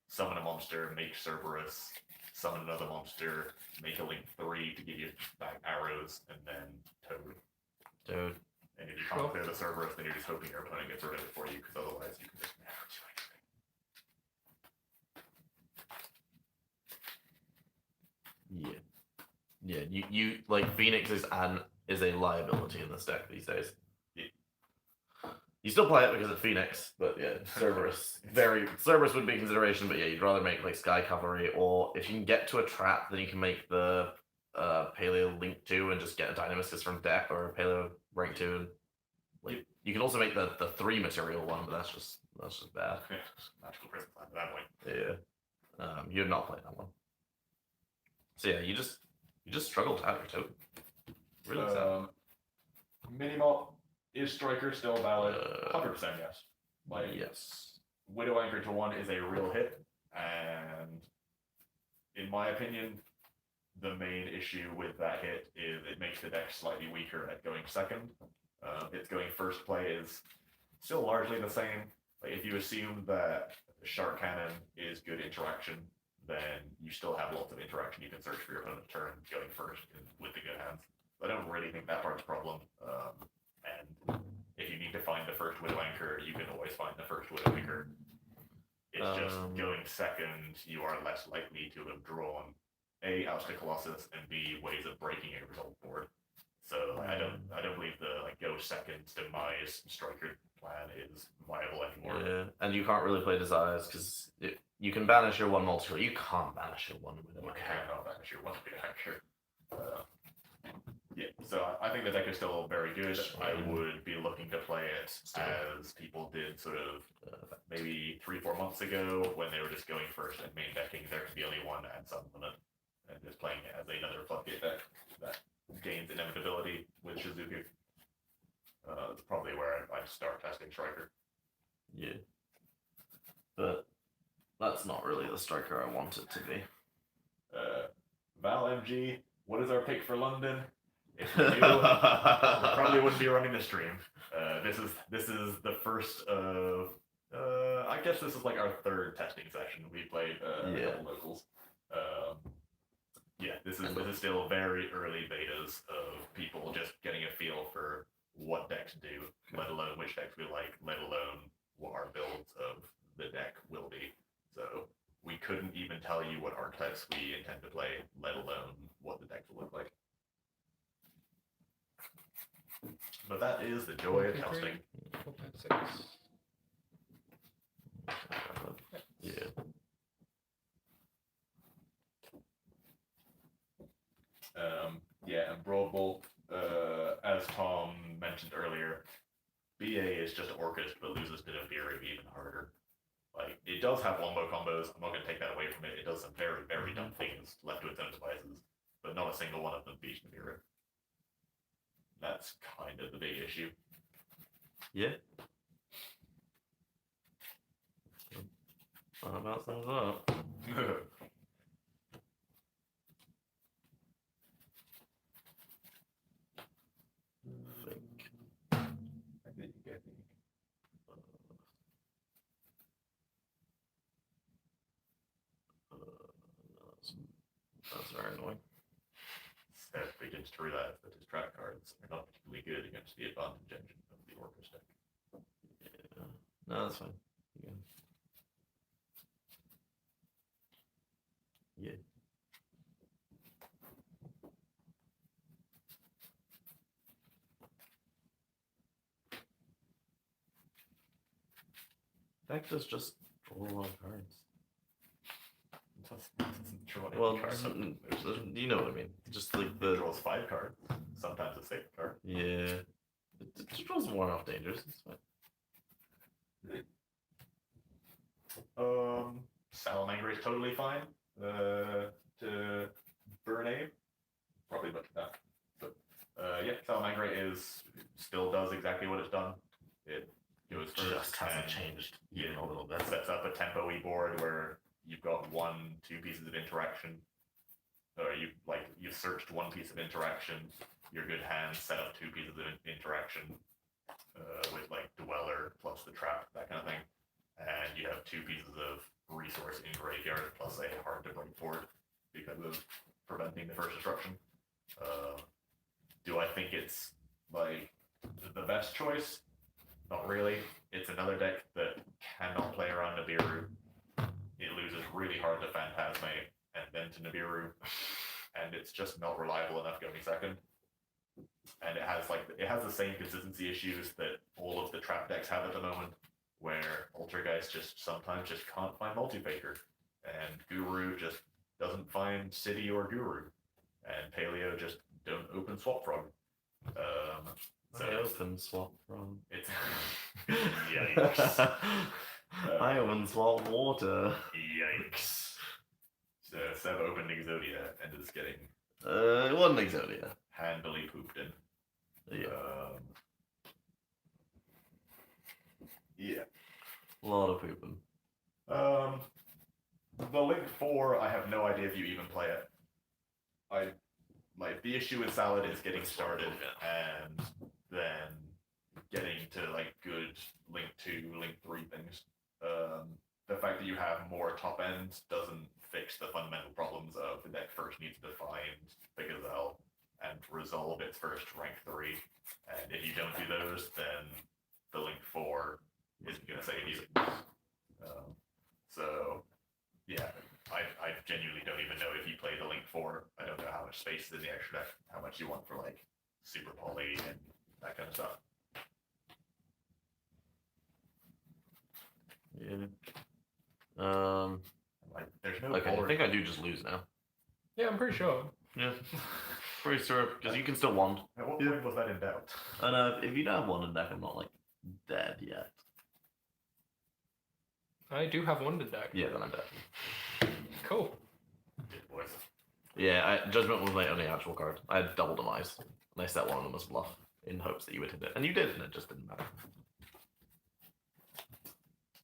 summon a monster, make Cerberus, summon another monster, make a link 3 to give you back arrows, and then Toad. And if you can't clear the Cerberus, then you're just hoping your opponent gets rid of it for you, because otherwise you can just never do anything. Yeah, you like Phoenix is a liability in this deck these days. Yeah. You still play it because it's Phoenix, but yeah, Cerberus would be a consideration, but yeah, you'd rather make like Sky Cavalry, or if you can get to a trap, then you can make the Paleo Link 2 and just get a Dynamiscus from deck, or a Paleo Rank 2, and you can also make the 3 material one, but that's just bad. Magical Prison Plan at that point. Yeah. You're not playing that one. So yeah, you just struggle to have your token. Really sad. Minimop, is Striker still valid? 100% yes. Yes. Widow Anchor to 1 is a real hit, and in my opinion, the main issue with that hit is it makes the deck slightly weaker at going second. Its going first play is still largely the same. If you assume that Shark Cannon is good interaction, then you still have lots of interaction. You can search for your opponent's turn going first with the good hands. I don't really think that part's a problem. And if you need to find the first Widow Anchor, you can always find the first Widow Anchor. It's just going second, you are less likely to have drawn A, Ousted Colossus, and B, ways of breaking a result board. So I don't believe the go second demise Striker plan is viable anymore. Yeah, and you can't really play Desires because you can banish your one multi. You can't banish your one Widow Anchor. You cannot banish your one Widow Anchor. Yeah, so I think the deck is still very good. I would be looking to play it as people did sort of maybe 3-4 months ago when they were just going first and main decking. There could be only one and some limit, and just playing it as another floodgate deck that gains inevitability with Shizuku. It's probably where I'd start testing Striker. Yeah, but that's not really the Striker I want it to be. Val MG, what is our pick for London? If we do, we probably wouldn't be running the stream. This is the first of. I guess this is like our third testing session. We played a couple locals. Yeah, this is still very early betas of people just getting a feel for what decks do, let alone which decks we like, let alone what our builds of the deck will be. So we couldn't even tell you what archetypes we intend to play, let alone what the decks will look like. But that is the joy of testing. 4, 5, 6. Yeah. Yeah, and Broad Bolt, as Tom mentioned earlier, BA is just Orcust, but loses to Nibiru even harder. Like, it does have wombo combos, I'm not going to take that away from it, it does some very, very dumb things left to its own devices, but not a single one of them beats Nibiru. That's kind of the big issue. Yeah. What about sums up? That's very annoying. Seth begins to realize that his trap cards are not particularly good against the advantage engine of the Orcust deck. Yeah. No, that's fine. Yeah. Yeah. Deck does just draw a lot of cards. Well, you know what I mean. Just like It draws 5 cards, sometimes a safe card. Yeah. It just draws one off dangerous. It's fine. Salamander is totally fine. To burn Abe, probably much that. But yeah, Salamander is still does exactly what it's done. It goes first. Just hasn't changed even a little bit. Sets up a tempo-y board where you've got 1-2 pieces of interaction. Or you've searched 1 piece of interaction. Your good hand set up 2 pieces of interaction with like Dweller plus the trap, that kind of thing. And you have 2 pieces of resource in graveyard plus a hard to break board because of preventing the first disruption. Do I think it's like the best choice? Not really. It's another deck that cannot play around Nibiru. It loses really hard to Phantasme and then to Nibiru, and it's just not reliable enough going second. And it has the same consistency issues that all of the trap decks have at the moment, where Altergeist just sometimes just can't find Multi-Faker, and Guru just doesn't find City or Guru, and Paleo just don't open Swap Frog. So I open Swap Frog. It's yikes. I open Swap Water. Yikes. So Seb opened Exodia and is getting It wasn't Exodia. handily pooped in. Yeah. Yeah. A lot of pooping. The Link 4, I have no idea if you even play it. The issue with Salad is getting started and then getting to like good Link 2, Link 3 things. The fact that you have more top ends doesn't fix the fundamental problems of the deck first needs to find the Gazelle and resolve its first rank 3. And if you don't do those, then the Link 4 isn't going to save you. So, yeah, I genuinely don't even know if you play the Link 4. I don't know how much space is in the extra deck, how much you want for like Super Poly and that kind of stuff. Yeah. There's no Okay, I board. think I do just lose now. Yeah, I'm pretty sure. Yeah. Pretty sure, because you can still wand. At what point was that in doubt? And if you don't have one in deck, I'm not like dead yet. I do have one to deck. Yeah, then I'm dead. Cool. Good boys. Yeah, Judgment was my only actual card. I had double demise, and I set one of them as bluff in hopes that you would hit it, and you did, and it just didn't matter.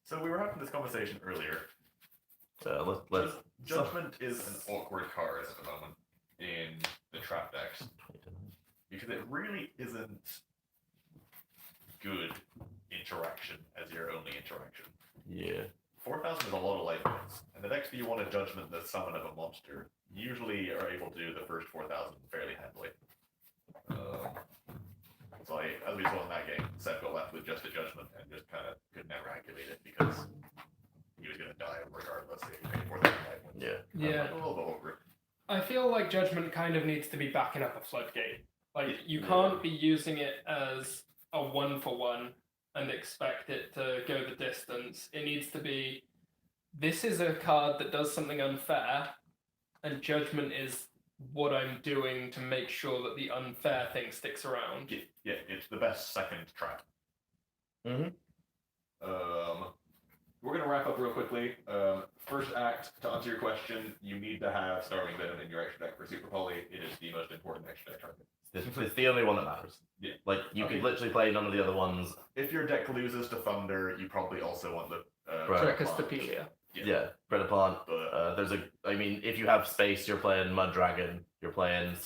So we were having this conversation earlier. Let's Judgment is an awkward card at the moment in the trap decks. because it really isn't good interaction as your only interaction. Yeah. 4,000 is a lot of life points, and the next time you want to judgment the summon of a monster, you usually are able to do the first 4,000 fairly handily. So as we saw in that game, Seth got left with just a judgment and just kind of could never activate it because he was going to die regardless if he paid 4,000 life points. Yeah. Yeah. A little bit over it. I feel like Judgment kind of needs to be backing up a floodgate. Like, you can't be using it as a 1-for-1 and expect it to go the distance. It needs to be, this is a card that does something unfair, and Judgment is what I'm doing to make sure that the unfair thing sticks around. Yeah, it's the best second trap. Mm-hmm. We're going to wrap up real quickly. First act, to answer your question, you need to have Starving Venom in your extra deck for Super Poly. It is the most important extra deck target. It's the only one that matters. Yeah. Like, you could literally play none of the other ones. If your deck loses to Thunder, you probably also want the... Right. Dracostopelia. Yeah, Predaplant. But, if you have space, you're playing Mud Dragon, you're playing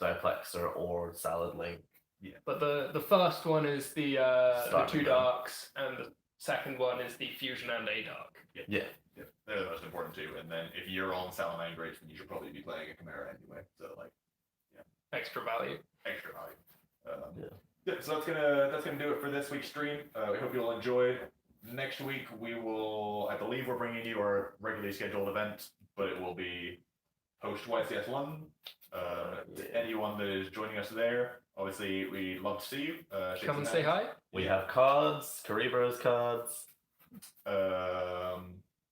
Diplexer or Salad Link. Yeah. But the first one is the two darks, and the second one is the fusion and a dark. Yeah. They're the most important two. And then if you're on Salamangreat, then you should probably be playing a Chimera anyway. So Extra value. extra value. Yeah, so that's gonna do it for this week's stream. We hope you all enjoyed. Next week we will, I believe we're bringing you our regularly scheduled event, but it will be post YCS London. Anyone that is joining us there, obviously we'd love to see you. Come and say hi. We have cards, Kuribrohs cards.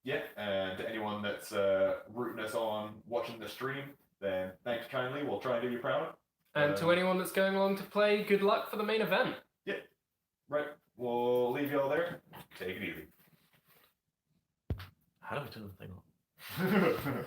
Yeah, and to anyone that's rooting us on watching the stream, then thanks kindly. We'll try and do you proud. And to anyone that's going along to play, good luck for the main event. Yeah, right. We'll leave you all there. Take it easy. How do we turn the thing on?